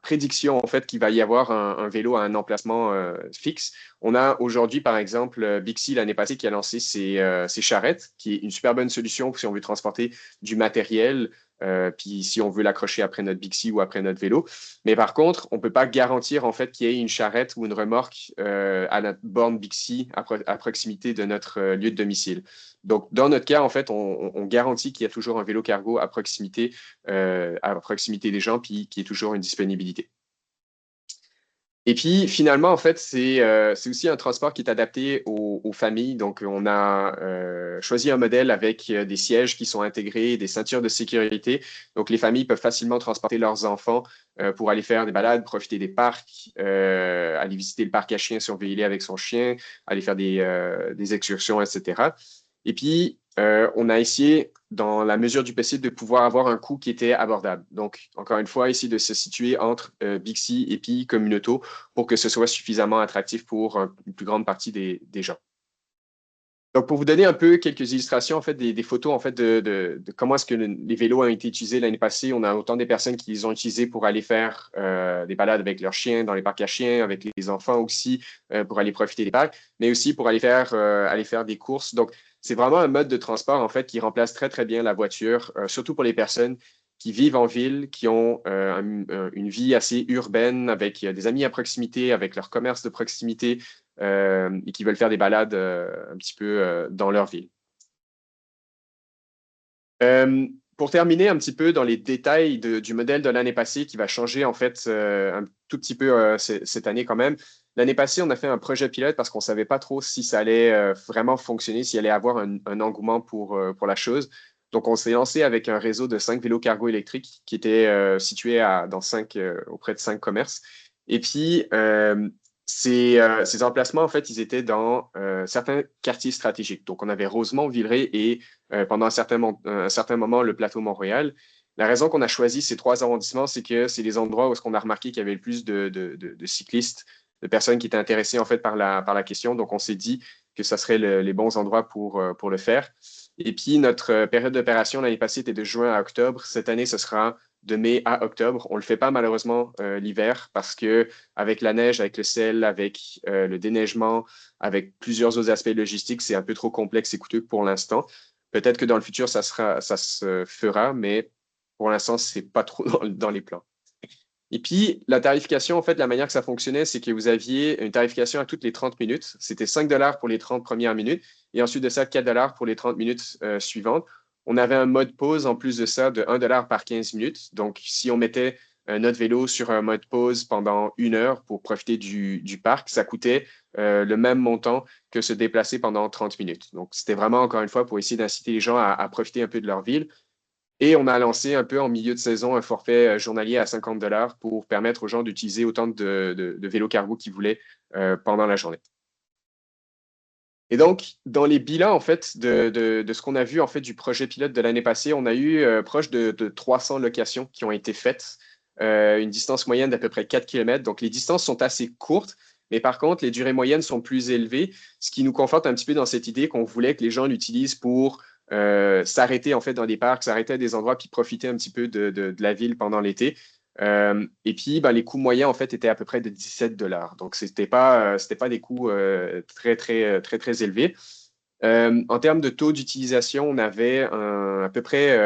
prédiction, en fait, qu'il va y avoir un vélo à un emplacement fixe. On a aujourd'hui, par exemple, Bixi, l'année passée, qui a lancé ses charrettes, qui est une super bonne solution si on veut transporter du matériel, puis si on veut l'accrocher après notre Bixi ou après notre vélo. Mais par contre, on ne peut pas garantir en fait qu'il y ait une charrette ou une remorque à notre borne Bixi à proximité de notre lieu de domicile. Donc, dans notre cas, en fait, on garantit qu'il y a toujours un vélo cargo à proximité des gens, puis qu'il y ait toujours une disponibilité. Et puis, finalement, en fait, c'est aussi un transport qui est adapté aux familles. Donc, on a choisi un modèle avec des sièges qui sont intégrés, des ceintures de sécurité. Donc, les familles peuvent facilement transporter leurs enfants pour aller faire des balades, profiter des parcs, aller visiter le parc à chiens si on veut y aller avec son chien, aller faire des excursions, etc. Et puis, on a essayé, dans la mesure du possible, de pouvoir avoir un coût qui était abordable. Donc, encore une fois, essayer de se situer entre Bixi et puis Communauto pour que ce soit suffisamment attractif pour une plus grande partie des gens. Donc, pour vous donner un peu quelques illustrations, en fait, des photos en fait, de comment est-ce que les vélos ont été utilisés l'année passée, on a autant des personnes qui les ont utilisés pour aller faire des balades avec leurs chiens dans les parcs à chiens, avec les enfants aussi, pour aller profiter des parcs, mais aussi pour aller faire des courses. Donc, c'est vraiment un mode de transport, en fait, qui remplace très, très bien la voiture, surtout pour les personnes qui vivent en ville, qui ont une vie assez urbaine, avec des amis à proximité, avec leur commerce de proximité, et qui veulent faire des balades un petit peu dans leur ville. Pour terminer un petit peu dans les détails du modèle de l'année passée qui va changer en fait un tout petit peu cette année quand même. L'année passée, on a fait un projet pilote parce qu'on ne savait pas trop si ça allait vraiment fonctionner, s'il allait avoir un engouement pour la chose. Donc, on s'est lancé avec un réseau de 5 vélos cargo électriques qui étaient situés auprès de 5 commerces. Et puis, ces emplacements, en fait, ils étaient dans certains quartiers stratégiques. Donc, on avait Rosemont, Villeray et pendant un certain moment, le plateau Montréal. La raison qu'on a choisi ces 3 arrondissements, c'est que c'est les endroits où on a remarqué qu'il y avait le plus de cyclistes, de personnes qui étaient intéressées en fait par la question. Donc, on s'est dit que ce serait les bons endroits pour le faire. Et puis, notre période d'opération l'année passée était de juin à octobre. Cette année, ce sera de mai à octobre. On ne le fait pas malheureusement l'hiver parce que avec la neige, avec le sel, avec le déneigement, avec plusieurs autres aspects logistiques, c'est un peu trop complexe et coûteux pour l'instant. Peut-être que dans le futur, ça se fera, mais pour l'instant, ce n'est pas trop dans les plans. Et puis, la tarification, en fait, la manière que ça fonctionnait, c'est que vous aviez une tarification à toutes les 30 minutes. C'était 5 $ pour les 30 premières minutes et ensuite de ça, 4 $ pour les 30 minutes suivantes. On avait un mode pause en plus de ça de 1 $ par 15 minutes. Donc, si on mettait notre vélo sur un mode pause pendant 1 heure pour profiter du parc, ça coûtait le même montant que se déplacer pendant 30 minutes. Donc, c'était vraiment, encore une fois, pour essayer d'inciter les gens à profiter un peu de leur ville. Et on a lancé un peu en milieu de saison un forfait journalier à 50 $ pour permettre aux gens d'utiliser autant de vélos cargo qu'ils voulaient pendant la journée. Et donc, dans les bilans en fait, de ce qu'on a vu en fait, du projet pilote de l'année passée, on a eu proche de 300 locations qui ont été faites, une distance moyenne d'à peu près 4 km. Donc, les distances sont assez courtes, mais par contre, les durées moyennes sont plus élevées, ce qui nous conforte un petit peu dans cette idée qu'on voulait que les gens l'utilisent pour s'arrêter en fait, dans des parcs, s'arrêter à des endroits, puis profiter un petit peu de la ville pendant l'été. Et puis, ben, les coûts moyens, en fait, étaient à peu près de 17 $. Donc, ce n'était pas des coûts très élevés. En termes de taux d'utilisation, on avait à peu près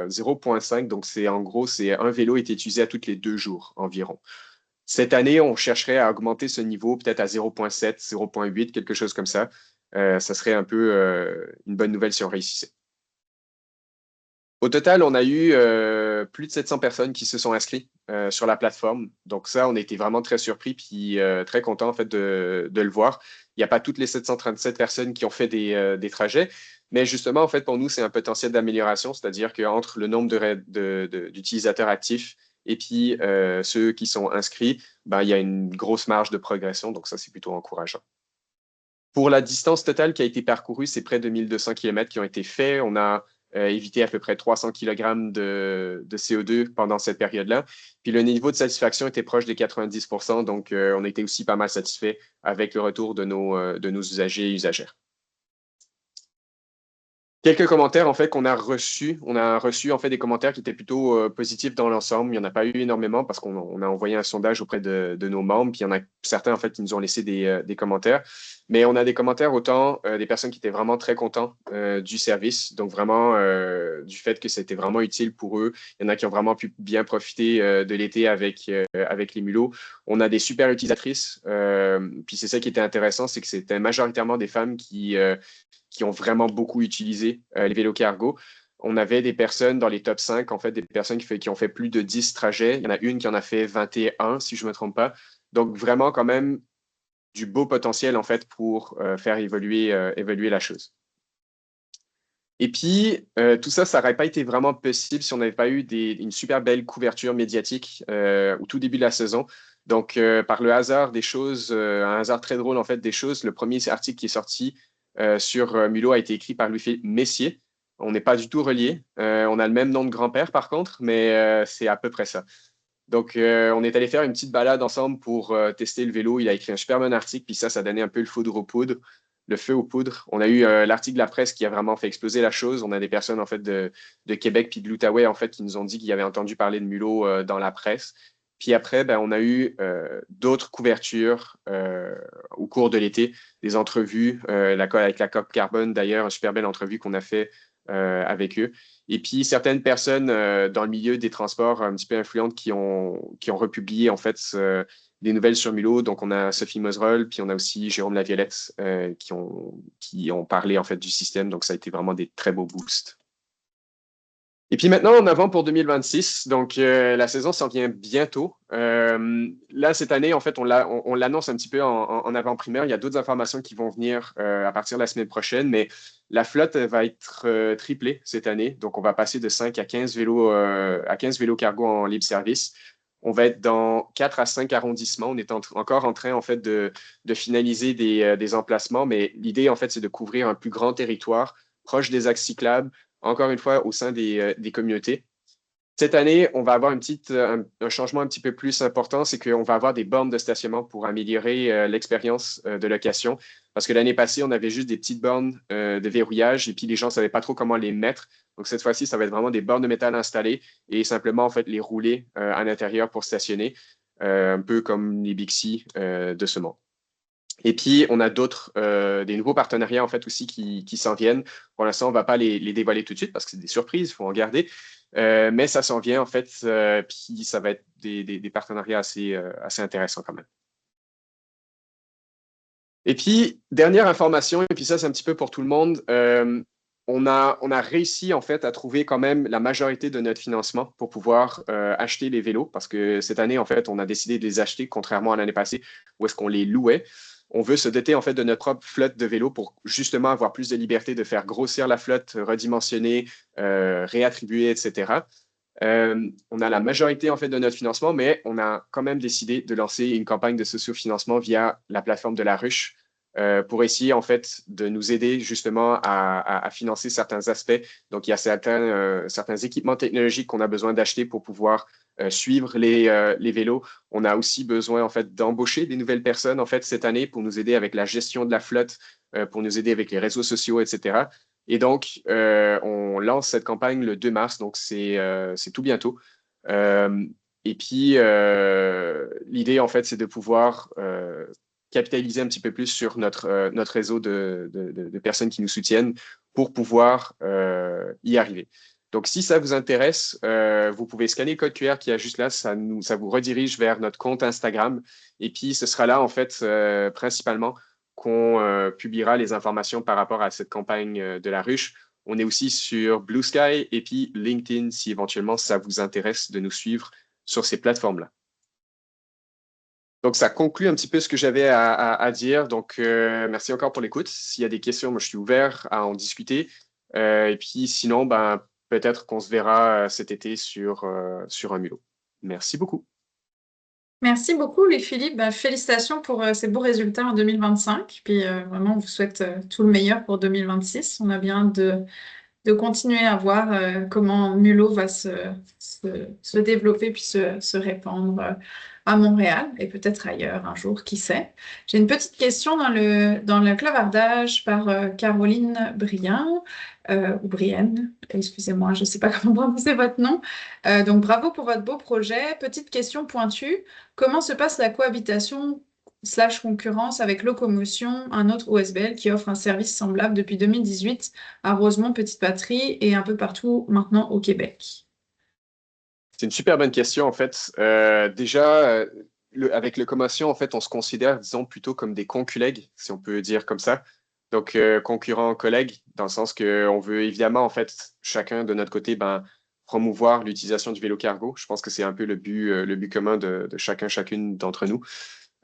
0,5. Donc, en gros, c'est un vélo était utilisé à tous les 2 jours environ. Cette année, on chercherait à augmenter ce niveau peut-être à 0,7, 0,8, quelque chose comme ça. Ça serait un peu une bonne nouvelle si on réussissait. Au total, on a eu plus de 700 personnes qui se sont inscrites sur la plateforme. Donc ça, on a été vraiment très surpris puis très contents en fait, de le voir. Il n'y a pas toutes les 737 personnes qui ont fait des trajets, mais justement, en fait, pour nous, c'est un potentiel d'amélioration, c'est-à-dire qu'entre le nombre d'utilisateurs actifs et puis ceux qui sont inscrits, ben, il y a une grosse marge de progression. Donc ça, c'est plutôt encourageant. Pour la distance totale qui a été parcourue, c'est près de 1200 km qui ont été faits. On a évité à peu près 300 kg de CO2 pendant cette période-là. Puis le niveau de satisfaction était proche des 90 %, donc on était aussi pas mal satisfait avec le retour de nos usagers et usagères. Quelques commentaires en fait qu'on a reçus. On a reçu en fait des commentaires qui étaient plutôt positifs dans l'ensemble. Il n'y en a pas eu énormément parce qu'on a envoyé un sondage auprès de nos membres. Puis il y en a certains en fait qui nous ont laissé des commentaires. Mais on a des commentaires autant des personnes qui étaient vraiment très contents du service, donc vraiment du fait que c'était vraiment utile pour eux. Il y en a qui ont vraiment pu bien profiter de l'été avec les mulots. On a des super utilisatrices. Puis c'est ça qui était intéressant, c'est que c'était majoritairement des femmes qui ont vraiment beaucoup utilisé les vélos cargo. On avait des personnes dans les top 5, en fait, des personnes qui ont fait plus de 10 trajets. Il y en a une qui en a fait 21, si je ne me trompe pas. Donc, vraiment, quand même, du beau potentiel, en fait, pour faire évoluer la chose. Et puis, tout ça, ça n'aurait pas été vraiment possible si on n'avait pas eu une super belle couverture médiatique au tout début de la saison. Donc, par le hasard des choses, un hasard très drôle, en fait, des choses, le premier article qui est sorti sur Mulot a été écrit par Louis-Philippe Messier. On n'est pas du tout reliés. On a le même nom de grand-père, par contre, mais c'est à peu près ça. Donc, on est allé faire une petite balade ensemble pour tester le vélo. Il a écrit un super bon article, puis ça donnait un peu le feu aux poudres. On a eu l'article de la presse qui a vraiment fait exploser la chose. On a des personnes en fait de Québec puis de l'Outaouais en fait qui nous ont dit qu'ils avaient entendu parler de Mulot dans la presse. Puis après, ben, on a eu d'autres couvertures au cours de l'été, des entrevues, avec la COP Carbone d'ailleurs, une super belle entrevue qu'on a fait avec eux. Et puis certaines personnes dans le milieu des transports un petit peu influentes qui ont republié en fait des nouvelles sur Mulot. Donc on a Sophie Moserol, puis on a aussi Jérôme Laviolette qui ont parlé en fait du système. Donc ça a été vraiment des très beaux boosts. Et puis maintenant, en avant pour 2026, donc la saison s'en vient bientôt. Là, cette année, en fait, on l'annonce un petit peu en avant-primeur. Il y a d'autres informations qui vont venir à partir de la semaine prochaine, mais la flotte va être triplée cette année. Donc, on va passer de 5 à 15 vélos, cargo en libre service. On va être dans 4 à 5 arrondissements. On est encore en train, en fait, de finaliser des emplacements, mais l'idée, en fait, c'est de couvrir un plus grand territoire proche des axes cyclables, encore une fois, au sein des communautés. Cette année, on va avoir un changement un petit peu plus important, c'est qu'on va avoir des bornes de stationnement pour améliorer l'expérience de location. Parce que l'année passée, on avait juste des petites bornes de verrouillage et puis les gens ne savaient pas trop comment les mettre. Donc cette fois-ci, ça va être vraiment des bornes de métal installées et simplement en fait les rouler à l'intérieur pour stationner, un peu comme les Bixi de ce monde. Et puis, on a des nouveaux partenariats en fait aussi qui s'en viennent. Pour l'instant, on ne va pas les dévoiler tout de suite parce que c'est des surprises, il faut en garder. Mais ça s'en vient en fait, puis ça va être des partenariats assez intéressants quand même. Et puis, dernière information, et puis ça, c'est un petit peu pour tout le monde. On a réussi en fait à trouver quand même la majorité de notre financement pour pouvoir acheter les vélos parce que cette année, en fait, on a décidé de les acheter contrairement à l'année passée où est-ce qu'on les louait. on veut se doter en fait de notre propre flotte de vélos pour justement avoir plus de liberté de faire grossir la flotte, redimensionner, réattribuer, etc. On a la majorité en fait de notre financement, mais on a quand même décidé de lancer une campagne de sociofinancement via la plateforme de la ruche pour essayer en fait de nous aider justement à financer certains aspects. Donc, il y a certains équipements technologiques qu'on a besoin d'acheter pour pouvoir suivre les vélos. On a aussi besoin en fait d'embaucher des nouvelles personnes en fait cette année pour nous aider avec la gestion de la flotte, pour nous aider avec les réseaux sociaux, etc. Et donc, on lance cette campagne le 2 mars, donc c'est tout bientôt. Et puis, l'idée, en fait, c'est de pouvoir capitaliser un petit peu plus sur notre réseau de personnes qui nous soutiennent pour pouvoir y arriver. Donc, si ça vous intéresse, vous pouvez scanner le code QR qui est juste là, ça vous redirige vers notre compte Instagram. Et puis, ce sera là, en fait, principalement, qu'on publiera les informations par rapport à cette campagne de la ruche. On est aussi sur Blue Sky et puis LinkedIn si éventuellement ça vous intéresse de nous suivre sur ces plateformes-là. Donc, ça conclut un petit peu ce que j'avais à dire. Donc, merci encore pour l'écoute. S'il y a des questions, moi, je suis ouvert à en discuter. Et puis, sinon, ben, peut-être qu'on se verra cet été sur un mulot. Merci beaucoup. Merci beaucoup, Louis-Philippe. Bah, félicitations pour ces beaux résultats en 2025. Puis vraiment, on vous souhaite tout le meilleur pour 2026. On a bien de continuer à voir comment Mulot va se développer puis se répandre à Montréal et peut-être ailleurs un jour, qui sait. J'ai une petite question dans le clavardage par Caroline Briand, ou Brienne, excusez-moi, je ne sais pas comment prononcer votre nom. Donc bravo pour votre beau projet. Petite question pointue, comment se passe la cohabitation / concurrence avec Locomotion, un autre OSBL qui offre un service semblable depuis 2018 à Rosemont, Petite Patrie et un peu partout maintenant au Québec? C'est une super bonne question, en fait. Déjà, avec Locomotion, en fait, on se considère, disons, plutôt comme des conculègues, si on peut dire comme ça. Donc, concurrents, collègues, dans le sens qu'on veut évidemment, en fait, chacun de notre côté, ben, promouvoir l'utilisation du vélo cargo. Je pense que c'est un peu le but commun de chacune d'entre nous.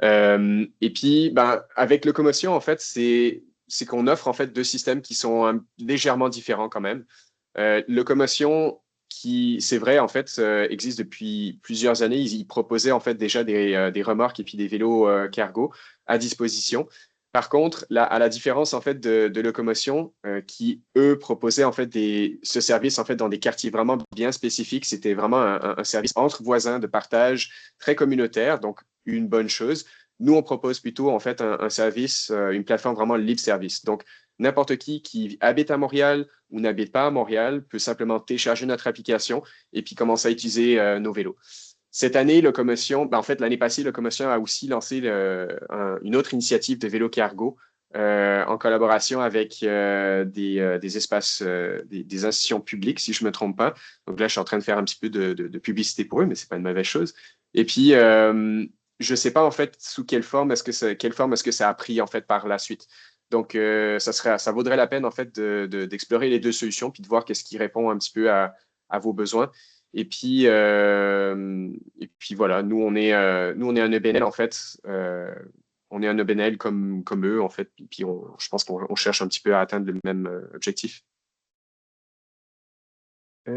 Et puis, ben, avec Locomotion, en fait, c'est qu'on offre en fait deux systèmes qui sont légèrement différents quand même. Locomotion, qui, c'est vrai, en fait, existe depuis plusieurs années. Ils proposaient en fait déjà des remorques et puis des vélos cargo à disposition. Par contre, à la différence en fait de Locomotion, qui eux proposaient en fait ce service en fait dans des quartiers vraiment bien spécifiques, c'était vraiment un service entre voisins de partage très communautaire, donc une bonne chose. Nous, on propose plutôt en fait un service, une plateforme vraiment libre service. Donc, n'importe qui habite à Montréal ou n'habite pas à Montréal peut simplement télécharger notre application et puis commencer à utiliser nos vélos. Cette année, Locomotion, ben en fait, l'année passée, Locomotion a aussi lancé une autre initiative de vélo cargo en collaboration avec des espaces, des institutions publiques, si je ne me trompe pas. Donc là, je suis en train de faire un petit peu de publicité pour eux, mais ce n'est pas une mauvaise chose. Et puis, je ne sais pas en fait sous quelle forme est-ce que ça a pris en fait par la suite. Donc, ça vaudrait la peine en fait d'explorer les deux solutions puis de voir qu'est-ce qui répond un petit peu à vos besoins. Et puis voilà, nous on est un EBNL en fait. On est un EBNL comme eux en fait. Puis je pense qu'on cherche un petit peu à atteindre le même objectif. Je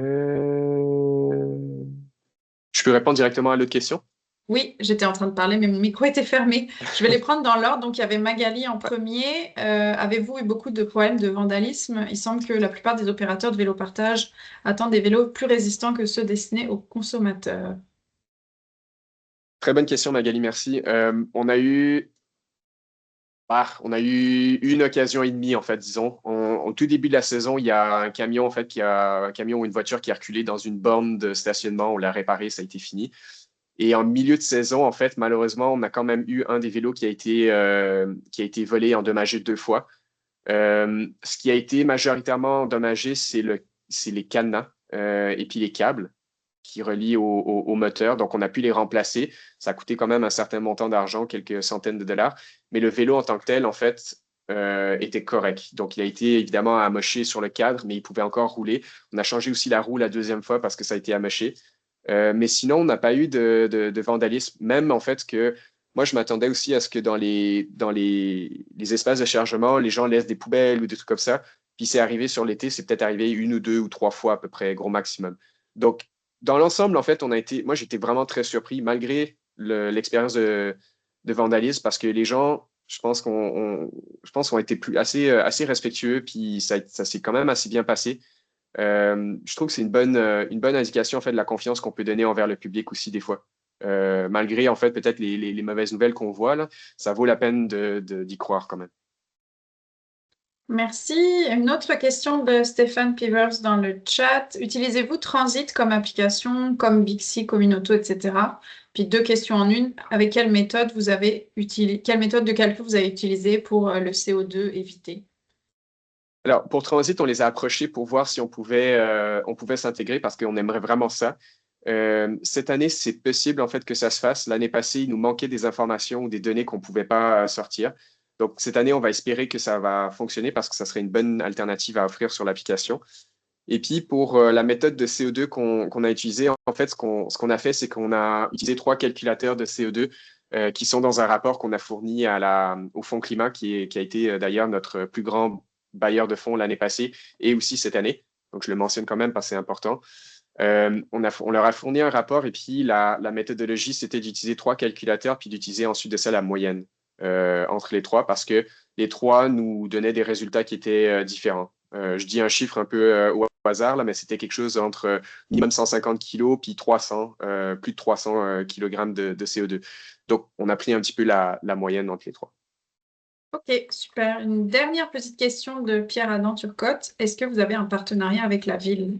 peux répondre directement à l'autre question? Oui, j'étais en train de parler, mais mon micro était fermé. Je vais les prendre dans l'ordre. Donc, il y avait Magali en premier. Avez-vous eu beaucoup de problèmes de vandalisme? Il semble que la plupart des opérateurs de vélo-partage attendent des vélos plus résistants que ceux destinés aux consommateurs. Très bonne question, Magali, merci. On a eu une occasion et demie, en fait, disons. Au tout début de la saison, il y a un camion, en fait, un camion ou une voiture qui a reculé dans une borne de stationnement. On l'a réparé, ça a été fini. Et en milieu de saison, en fait, malheureusement, on a quand même eu un des vélos qui a été volé, endommagé 2 fois. Ce qui a été majoritairement endommagé, c'est les cadenas et puis les câbles qui relient au moteur. Donc, on a pu les remplacer. Ça a coûté quand même un certain montant d'argent, quelques centaines de dollars. Mais le vélo en tant que tel, en fait, était correct. Donc, il a été évidemment amoché sur le cadre, mais il pouvait encore rouler. On a changé aussi la roue la deuxième fois parce que ça a été amoché. Mais sinon, on n'a pas eu de vandalisme. Même, en fait, que moi, je m'attendais aussi à ce que dans les espaces de chargement, les gens laissent des poubelles ou des trucs comme ça. Puis c'est arrivé sur l'été, c'est peut-être arrivé 1 ou 2 ou 3 fois à peu près, gros maximum. Donc, dans l'ensemble, en fait, moi, j'étais vraiment très surpris, malgré l'expérience de vandalisme, parce que les gens, je pense qu'on été assez respectueux, puis ça s'est quand même assez bien passé. Je trouve que c'est une bonne indication en fait de la confiance qu'on peut donner envers le public aussi des fois. Malgré en fait peut-être les mauvaises nouvelles qu'on voit là, ça vaut la peine d'y croire quand même. Merci. Une autre question de Stéphane Peavers dans le chat. Utilisez-vous Transit comme application, comme Bixi, Communauto, etc. Puis 2 questions en une. Avec quelle méthode quelle méthode de calcul vous avez utilisée pour le CO2 évité? Alors pour Transit, on les a approchés pour voir si on pouvait s'intégrer parce qu'on aimerait vraiment ça. Cette année, c'est possible en fait que ça se fasse. L'année passée, il nous manquait des informations ou des données qu'on ne pouvait pas sortir. Donc cette année, on va espérer que ça va fonctionner parce que ça serait une bonne alternative à offrir sur l'application. Et puis pour la méthode de CO2 qu'on a utilisée, en fait, ce qu'on a fait, c'est qu'on a utilisé 3 calculateurs de CO2 qui sont dans un rapport qu'on a fourni au Fonds climat, qui a été d'ailleurs notre plus grand bailleur de fonds l'année passée et aussi cette année. Donc je le mentionne quand même parce que c'est important. On leur a fourni un rapport et puis la méthodologie, c'était d'utiliser 3 calculateurs puis d'utiliser ensuite de ça la moyenne entre les 3 parce que les 3 nous donnaient des résultats qui étaient différents. Je dis un chiffre un peu au hasard, là, mais c'était quelque chose entre minimum 150 kg puis 300, plus de 300 kg de CO2. Donc, on a pris un petit peu la moyenne entre les 3. Ok, super. Une dernière petite question de Pierre-Adam Turcotte. Est-ce que vous avez un partenariat avec la ville?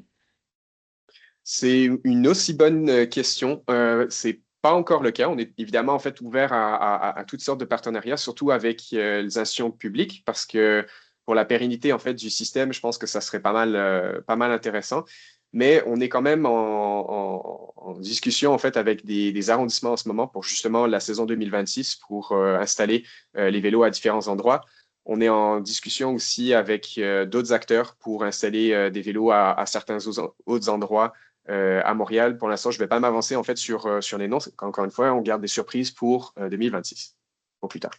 C'est une aussi bonne question. C'est pas encore le cas. On est évidemment en fait ouvert à toutes sortes de partenariats, surtout avec les institutions publiques, parce que pour la pérennité en fait du système, je pense que ça serait pas mal intéressant. Mais on est quand même en discussion en fait avec des arrondissements en ce moment pour justement la saison 2026 pour installer les vélos à différents endroits. On est en discussion aussi avec d'autres acteurs pour installer des vélos à certains autres endroits à Montréal. Pour l'instant, je ne vais pas m'avancer en fait sur les noms. Encore une fois, on garde des surprises pour 2026, pour plus tard.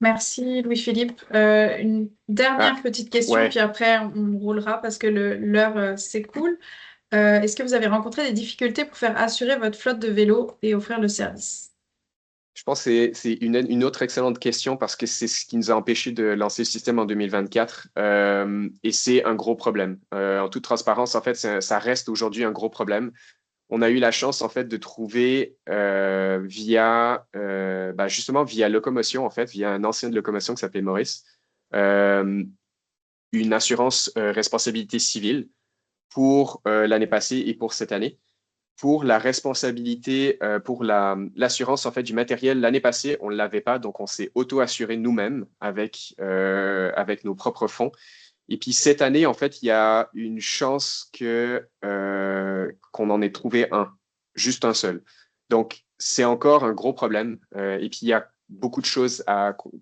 Merci Louis-Philippe. Une dernière petite question, Ouais. puis après on roulera parce que l'heure s'écoule. Est-ce que vous avez rencontré des difficultés pour faire assurer votre flotte de vélos et offrir le service? Je pense que c'est une autre excellente question parce que c'est ce qui nous a empêché de lancer le système en 2024 et c'est un gros problème. En toute transparence, en fait, ça reste aujourd'hui un gros problème. On a eu la chance en fait de trouver justement via Locomotion en fait, via un ancien de Locomotion qui s'appelait Maurice, euh, une assurance responsabilité civile pour l'année passée et pour cette année. Pour la responsabilité, pour l'assurance en fait du matériel, l'année passée, on ne l'avait pas, donc on s'est auto-assuré nous-mêmes avec nos propres fonds. Et puis cette année, en fait, il y a une chance qu'on en ait trouvé juste un seul. Donc c'est encore un gros problème. Et puis il y a beaucoup de choses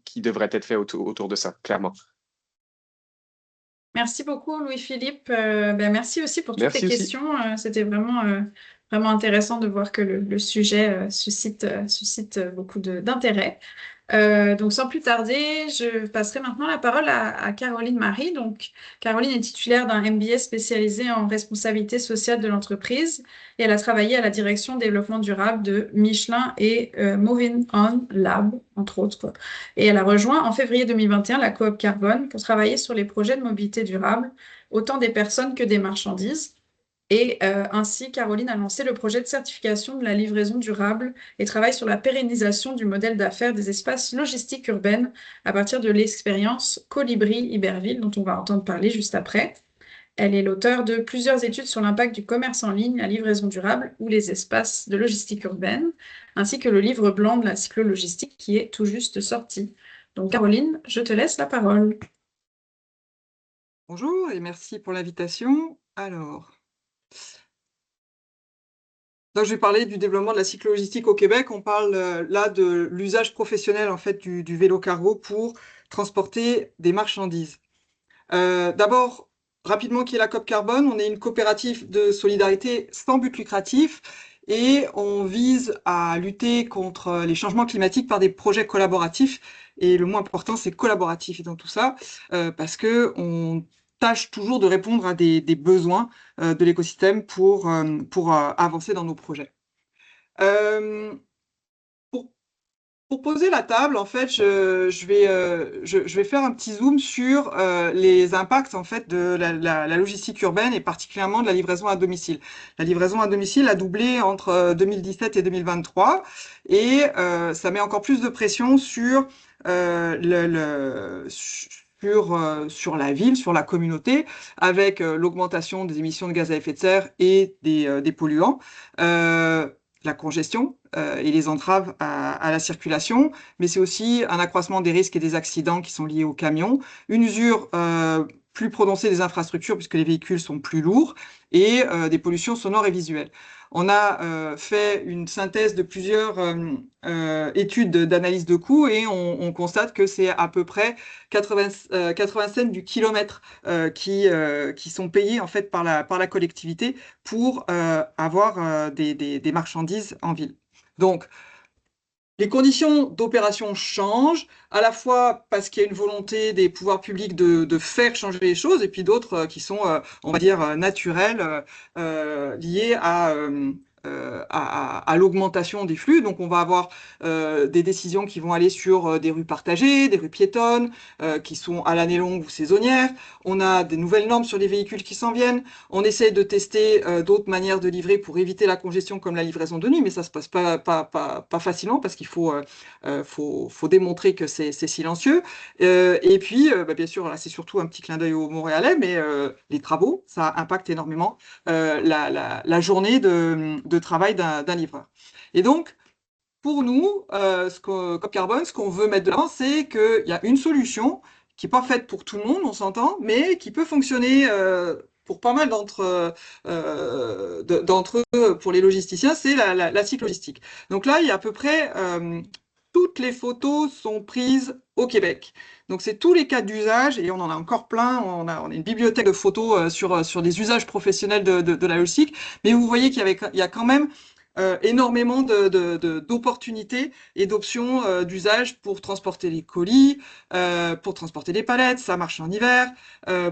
qui devraient être faites autour de ça, clairement. Merci beaucoup Louis-Philippe. Merci aussi pour toutes les Merci aussi. questions. C'était vraiment intéressant de voir que le sujet suscite beaucoup d'intérêt. Donc, sans plus tarder, je passerai maintenant la parole à Caroline Marie. Donc, Caroline est titulaire d'un MBA spécialisé en responsabilité sociale de l'entreprise et elle a travaillé à la direction développement durable de Michelin et Moving On Lab, entre autres. Et elle a rejoint en février 2021 la Coop Carbone pour travailler sur les projets de mobilité durable, autant des personnes que des marchandises. Et ainsi, Caroline a lancé le projet de certification de la livraison durable et travaille sur la pérennisation du modèle d'affaires des espaces logistiques urbaines à partir de l'expérience Colibri-Iberville, dont on va entendre parler juste après. Elle est l'auteure de plusieurs études sur l'impact du commerce en ligne, la livraison durable ou les espaces de logistique urbaine, ainsi que le livre blanc de la cyclo-logistique qui est tout juste sorti. Donc Caroline, je te laisse la parole. Bonjour et merci pour l'invitation. Donc, je vais parler du développement de la cyclo-logistique au Québec. On parle là de l'usage professionnel en fait du vélo cargo pour transporter des marchandises. D'abord, rapidement, qui est la Coop Carbone? On est une coopérative de solidarité sans but lucratif et on vise à lutter contre les changements climatiques par des projets collaboratifs. Et le mot important, c'est collaboratif dans tout ça, parce que on tâche toujours de répondre à des besoins de l'écosystème pour avancer dans nos projets. Euh, pour, pour poser la table, en fait, je vais faire un petit zoom sur les impacts en fait de la logistique urbaine et particulièrement de la livraison à domicile. La livraison à domicile a doublé entre 2017 et 2023 et ça met encore plus de pression sur sur la ville, sur la communauté, avec l'augmentation des émissions de gaz à effet de serre et des polluants. La congestion et les entraves à la circulation, mais c'est aussi un accroissement des risques et des accidents qui sont liés aux camions, une usure plus prononcée des infrastructures puisque les véhicules sont plus lourds et des pollutions sonores et visuelles. On a fait une synthèse de plusieurs études d'analyse de coûts et on constate que c'est à peu près 80 cents du kilomètre qui sont payés en fait par la collectivité pour avoir des marchandises en ville. Donc, les conditions d'opération changent, à la fois parce qu'il y a une volonté des pouvoirs publics de faire changer les choses, et puis d'autres qui sont, on va dire, naturelles, liées à l'augmentation des flux. Donc, on va avoir des décisions qui vont aller sur des rues partagées, des rues piétonnes, qui sont à l'année longue ou saisonnières. On a des nouvelles normes sur les véhicules qui s'en viennent. On essaie de tester d'autres manières de livrer pour éviter la congestion comme la livraison de nuit, mais ça se passe pas facilement parce qu'il faut démontrer que c'est silencieux. Et puis, bien sûr, là, c'est surtout un petit clin d'œil aux Montréalais, mais les travaux, ça impacte énormément la journée de travail d'un livreur. Et donc, pour nous, Cop Carbone, ce qu'on veut mettre de l'avant, c'est qu'il y a une solution qui n'est pas faite pour tout le monde, on s'entend, mais qui peut fonctionner pour pas mal d'entre eux, pour les logisticiens, c'est la cyclogistique. Donc là, il y a à peu près toutes les photos sont prises au Québec. Donc c'est tous les cas d'usage, et on en a encore plein, on a une bibliothèque de photos sur des usages professionnels de la logistique, mais vous voyez qu'il y a quand même énormément d'opportunités et d'options d'usage pour transporter les colis, pour transporter les palettes, ça marche en hiver,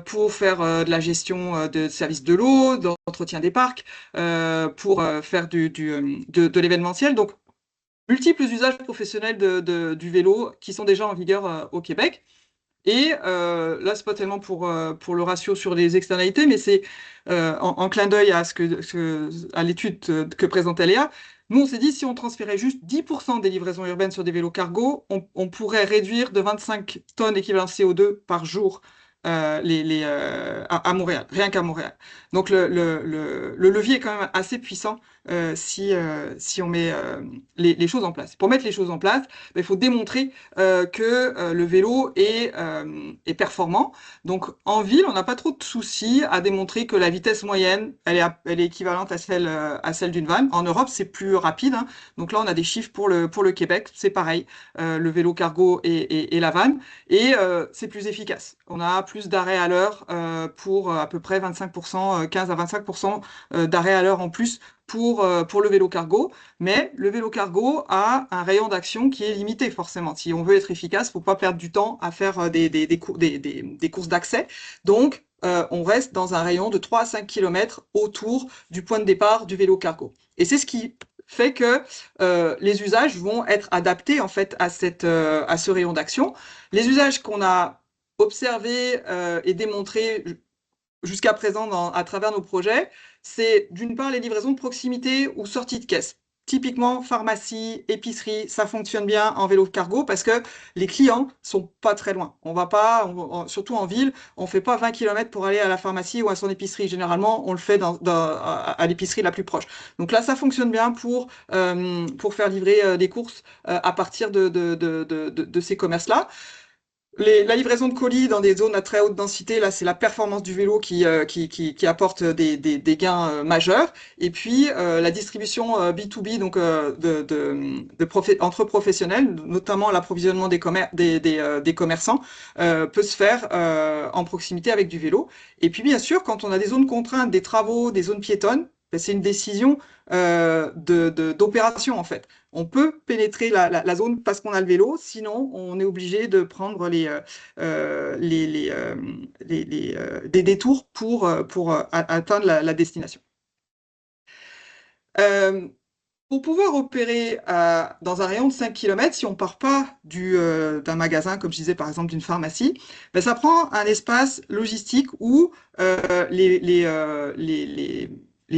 pour faire de la gestion de services de l'eau, d'entretien des parcs, pour faire de l'événementiel. Donc, multiples usages professionnels du vélo qui sont déjà en vigueur au Québec. Et là, c'est pas tellement pour le ratio sur les externalités, mais c'est en clin d'œil à l'étude que présentait Léa. Nous, on s'est dit, si on transférait juste 10% des livraisons urbaines sur des vélos cargo, on pourrait réduire de 25 tonnes équivalent CO2 par jour à Montréal, rien qu'à Montréal. Donc le levier est quand même assez puissant si on met les choses en place. Pour mettre les choses en place, il faut démontrer que le vélo est performant. Donc en ville, on n'a pas trop de soucis à démontrer que la vitesse moyenne, elle est équivalente à celle d'une vanne. En Europe, c'est plus rapide, hein. Donc là, on a des chiffres pour le Québec, c'est pareil, le vélo cargo et la vanne, et c'est plus efficace. On a plus d'arrêts à l'heure pour à peu près 25%, 15 à 25% d'arrêts à l'heure en plus pour le vélo cargo, mais le vélo cargo a un rayon d'action qui est limité forcément. Si on veut être efficace, il ne faut pas perdre du temps à faire des courses d'accès. Donc, on reste dans un rayon de 3 à 5 km autour du point de départ du vélo cargo. Et c'est ce qui fait que les usages vont être adaptés en fait à ce rayon d'action. Les usages qu'on a observés et démontrés jusqu'à présent à travers nos projets, c'est d'une part les livraisons de proximité ou sorties de caisse. Typiquement, pharmacie, épicerie, ça fonctionne bien en vélo cargo parce que les clients sont pas très loin. On va pas, surtout en ville, on fait pas 20 km pour aller à la pharmacie ou à son épicerie. Généralement, on le fait à l'épicerie la plus proche. Donc là, ça fonctionne bien pour faire livrer des courses à partir de ces commerces-là. La livraison de colis dans des zones à très haute densité, là, c'est la performance du vélo qui apporte des gains majeurs. Et puis, la distribution B2B, donc entre professionnels, notamment l'approvisionnement des commerçants, peut se faire en proximité avec du vélo. Et puis, bien sûr, quand on a des zones contraintes, des travaux, des zones piétonnes, c'est une décision d'opération en fait. On peut pénétrer la zone parce qu'on a le vélo, sinon on est obligé de prendre des détours pour atteindre la destination. Pour pouvoir opérer dans un rayon de 5 km, si on ne part pas d'un magasin, comme je disais par exemple d'une pharmacie, ben, ça prend un espace logistique où les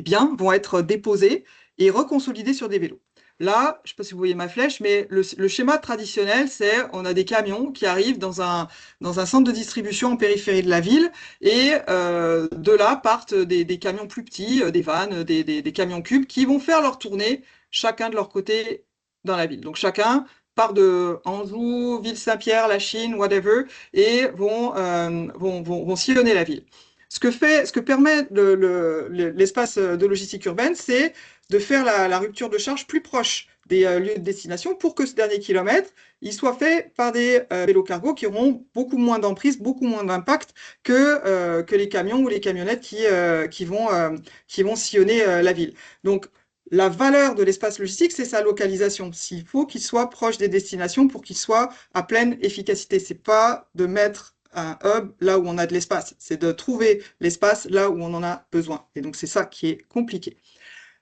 biens vont être déposés et reconsolidés sur des vélos. Là, je ne sais pas si vous voyez ma flèche, mais le schéma traditionnel, c'est on a des camions qui arrivent dans un centre de distribution en périphérie de la ville et de là partent des camions plus petits, des vannes, des camions cubes qui vont faire leur tournée chacun de leur côté dans la ville. Donc chacun part de Anjou, Ville-Saint-Pierre, la Chine, whatever, et vont sillonner la ville. Ce que permet l'espace de logistique urbaine, c'est de faire la rupture de charge plus proche des lieux de destination pour que ce dernier kilomètre, il soit fait par des vélos cargo qui auront beaucoup moins d'emprise, beaucoup moins d'impact que les camions ou les camionnettes qui vont sillonner la ville. Donc, la valeur de l'espace logistique, c'est sa localisation. S'il faut qu'il soit proche des destinations pour qu'il soit à pleine efficacité. C'est pas de mettre un hub là où on a de l'espace, c'est de trouver l'espace là où on en a besoin. Et donc, c'est ça qui est compliqué.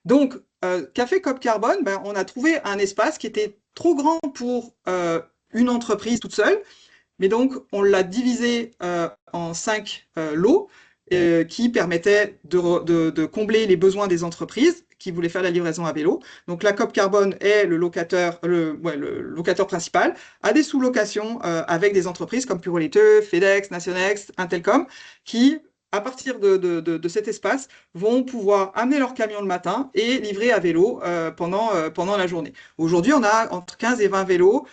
Donc, qu'a fait Coop Carbone? Ben, on a trouvé un espace qui était trop grand pour une entreprise toute seule, mais donc on l'a divisé en 5 lots qui permettaient de combler les besoins des entreprises qui voulaient faire la livraison à vélo. Donc la Coop Carbone est le locateur principal, a des sous-locations avec des entreprises comme Purolite, FedEx, Nationex, Intelcom, qui à partir de cet espace, vont pouvoir amener leur camion le matin et livrer à vélo pendant la journée. Aujourd'hui, on a entre 15 et 20 vélos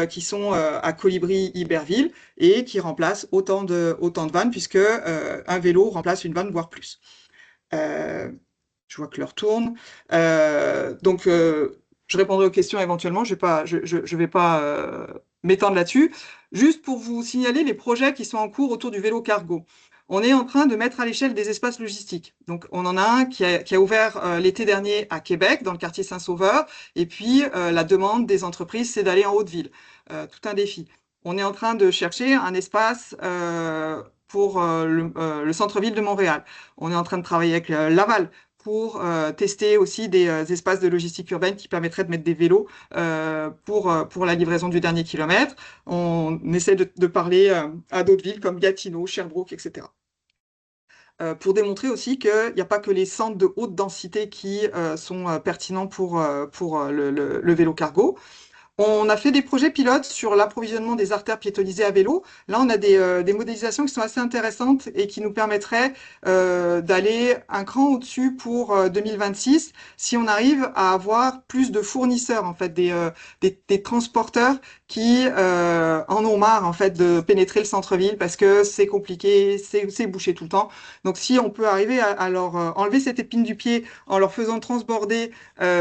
qui sont à Colibri, Iberville et qui remplacent autant de vannes, puisque un vélo remplace une vanne, voire plus. Je vois que l'heure tourne. Donc, je répondrai aux questions éventuellement. Je vais pas m'étendre là-dessus. Juste pour vous signaler les projets qui sont en cours autour du vélo cargo. On est en train de mettre à l'échelle des espaces logistiques. Donc, on en a un qui a ouvert l'été dernier à Québec, dans le quartier Saint-Sauveur. Et puis, la demande des entreprises, c'est d'aller en Haute-Ville. Tout un défi. On est en train de chercher un espace pour le centre-ville de Montréal. On est en train de travailler avec Laval pour tester aussi des espaces de logistique urbaine qui permettraient de mettre des vélos pour la livraison du dernier kilomètre. On essaie de parler à d'autres villes comme Gatineau, Sherbrooke, etc. Pour démontrer aussi qu'il n'y a pas que les centres de haute densité qui sont pertinents pour le vélo cargo. On a fait des projets pilotes sur l'approvisionnement des artères piétonnisées à vélo. Là, on a des modélisations qui sont assez intéressantes et qui nous permettraient d'aller un cran au-dessus pour 2026 si on arrive à avoir plus de fournisseurs, en fait, des transporteurs qui en ont marre en fait de pénétrer le centre-ville parce que c'est compliqué, c'est bouché tout le temps. Donc si on peut arriver à leur enlever cette épine du pied en leur faisant transborder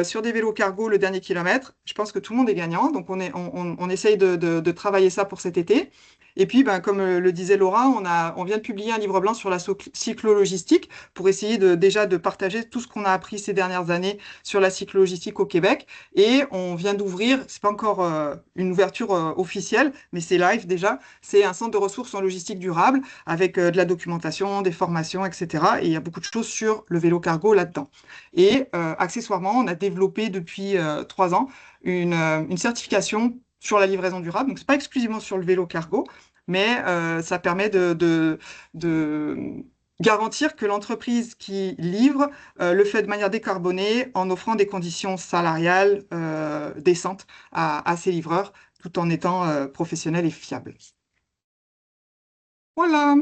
sur des vélos cargo le dernier kilomètre, je pense que tout le monde est gagnant. Donc on essaye de travailler ça pour cet été. Et puis, ben, comme le disait Laura, on vient de publier un livre blanc sur la cyclo-logistique pour essayer déjà de partager tout ce qu'on a appris ces dernières années sur la cyclo-logistique au Québec. Et on vient d'ouvrir, c'est pas encore une ouverture officielle, mais c'est live déjà, c'est un centre de ressources en logistique durable avec de la documentation, des formations, etc. Et il y a beaucoup de choses sur le vélo cargo là-dedans. Et accessoirement, on a développé depuis 3 ans une certification sur la livraison durable. Donc, ce n'est pas exclusivement sur le vélo cargo, mais ça permet de garantir que l'entreprise qui livre le fait de manière décarbonée en offrant des conditions salariales décentes à ses livreurs, tout en étant professionnel et fiable. Voilà.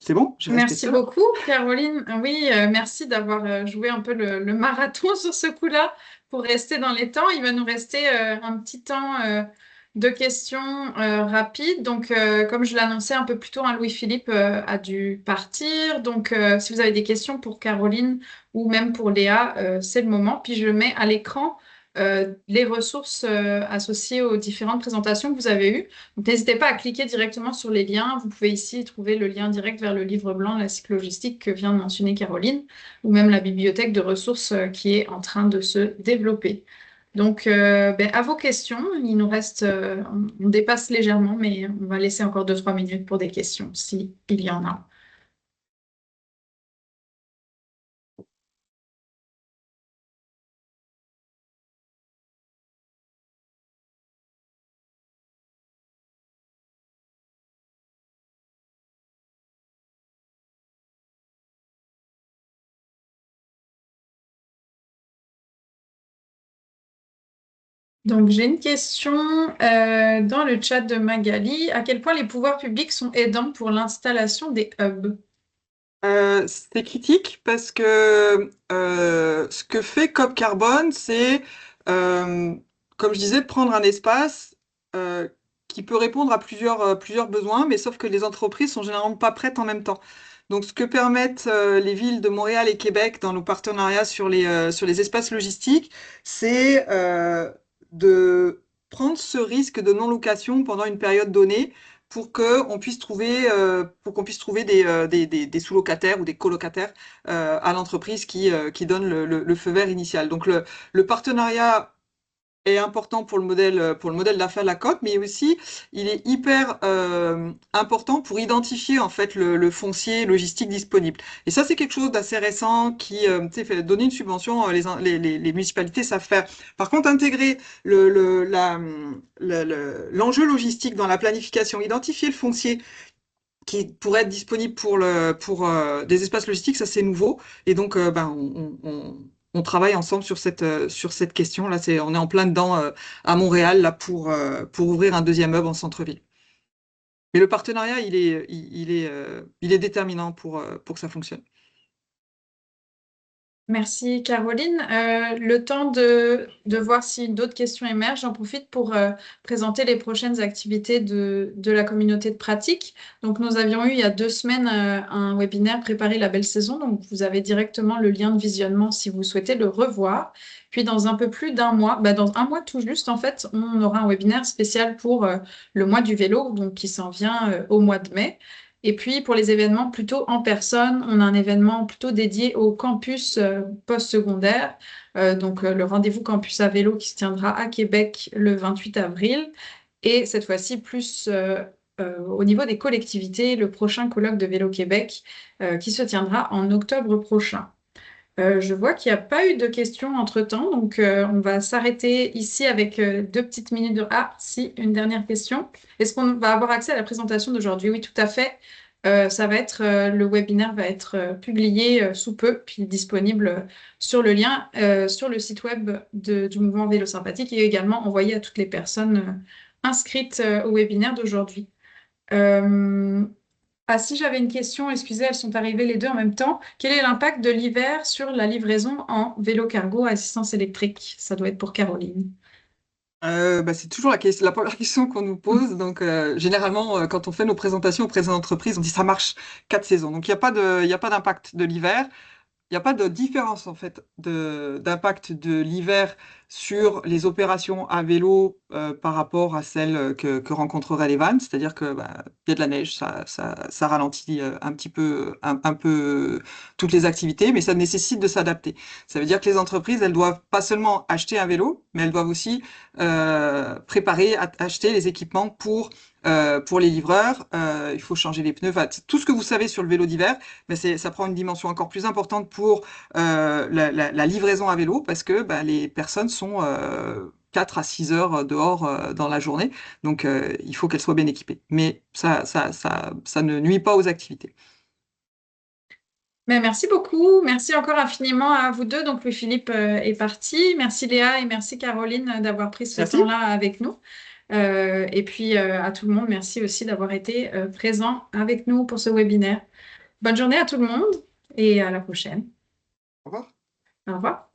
C'est bon? J'ai Merci respecté. beaucoup, Caroline. Oui, merci d'avoir joué un peu le marathon sur ce coup-là pour rester dans les temps. Il va nous rester un petit temps de questions rapides. Donc, comme je l'annonçais un peu plus tôt, hein, Louis-Philippe a dû partir. Donc, si vous avez des questions pour Caroline ou même pour Léa, c'est le moment. Puis, je mets à l'écran les ressources associées aux différentes présentations que vous avez eues. Donc, n'hésitez pas à cliquer directement sur les liens. Vous pouvez ici trouver le lien direct vers le livre blanc de la cyclogistique que vient de mentionner Caroline, ou même la bibliothèque de ressources qui est en train de se développer. Donc, à vos questions, il nous reste, on dépasse légèrement, mais on va laisser encore 2-3 minutes pour des questions, si il y en a. Donc, j'ai une question dans le chat de Magali. À quel point les pouvoirs publics sont aidants pour l'installation des hubs? C'est critique parce que ce que fait COP Carbone, c'est, euh, comme je disais, de prendre un espace euh, qui peut répondre à plusieurs besoins, mais sauf que les entreprises sont généralement pas prêtes en même temps. Donc, ce que permettent les villes de Montréal et Québec dans nos partenariats sur les espaces logistiques, c'est de prendre ce risque de non-location pendant une période donnée pour qu'on puisse trouver des sous-locataires ou des colocataires à l'entreprise qui donne le feu vert initial. Donc le partenariat est important pour le modèle d'affaires de la COP, mais aussi il est hyper important pour identifier en fait le foncier logistique disponible. Et ça, c'est quelque chose d'assez récent qui, tu sais, donner une subvention, les municipalités savent faire. Par contre, intégrer l'enjeu logistique dans la planification, identifier le foncier qui pourrait être disponible pour des espaces logistiques, ça c'est nouveau. Et donc, on travaille ensemble sur cette question. Là, on est en plein dedans à Montréal là, pour ouvrir un deuxième hub en centre-ville. Mais le partenariat, il est déterminant pour que ça fonctionne. Merci Caroline. Le temps de voir si d'autres questions émergent, j'en profite pour présenter les prochaines activités de la communauté de pratique. Donc, nous avions eu il y a 2 semaines un webinaire Préparer la belle saison. Donc, vous avez directement le lien de visionnement si vous souhaitez le revoir. Puis, dans un peu plus d'un mois, dans un mois tout juste, en fait, on aura un webinaire spécial pour le mois du vélo, donc qui s'en vient au mois de mai. Et puis, pour les événements plutôt en personne, on a un événement plutôt dédié au campus post-secondaire. Donc, le rendez-vous campus à vélo qui se tiendra à Québec le 28 avril. Et cette fois-ci, plus au niveau des collectivités, le prochain colloque de Vélo Québec qui se tiendra en octobre prochain. Je vois qu'il n'y a pas eu de questions entre-temps, donc on va s'arrêter ici avec 2 petites minutes de... Ah, si, une dernière question. Est-ce qu'on va avoir accès à la présentation d'aujourd'hui? Oui, tout à fait. Le webinaire va être publié sous peu, puis disponible sur le lien sur le site web du mouvement Vélo Sympathique et également envoyé à toutes les personnes inscrites au webinaire d'aujourd'hui. Ah, si j'avais une question, excusez, elles sont arrivées les deux en même temps. Quel est l'impact de l'hiver sur la livraison en vélo cargo à assistance électrique? Ça doit être pour Caroline. C'est toujours la première question qu'on nous pose. Donc, généralement, quand on fait nos présentations auprès des entreprises, on dit ça marche 4 saisons. Donc, il y a pas d'impact de l'hiver. Il n'y a pas de différence en fait d'impact de l'hiver sur les opérations à vélo par rapport à celles que rencontreraient les vannes. C'est-à-dire que il y a de la neige, ça ralentit un peu toutes les activités, mais ça nécessite de s'adapter. Ça veut dire que les entreprises, elles doivent pas seulement acheter un vélo, mais elles doivent aussi préparer, acheter les équipements pour les livreurs. Il faut changer les pneus. Enfin, tout ce que vous savez sur le vélo d'hiver, mais ça prend une dimension encore plus importante pour la livraison à vélo parce que les personnes sont 4 à 6 heures dehors dans la journée. Donc, il faut qu'elles soient bien équipées. Mais ça ne nuit pas aux activités. Mais merci beaucoup. Merci encore infiniment à vous deux. Donc, Louis-Philippe est parti. Merci Léa et merci Caroline d'avoir pris ce Merci. temps-là avec nous. Et puis, à tout le monde, merci aussi d'avoir été présent avec nous pour ce webinaire. Bonne journée à tout le monde et à la prochaine. Au revoir. Au revoir.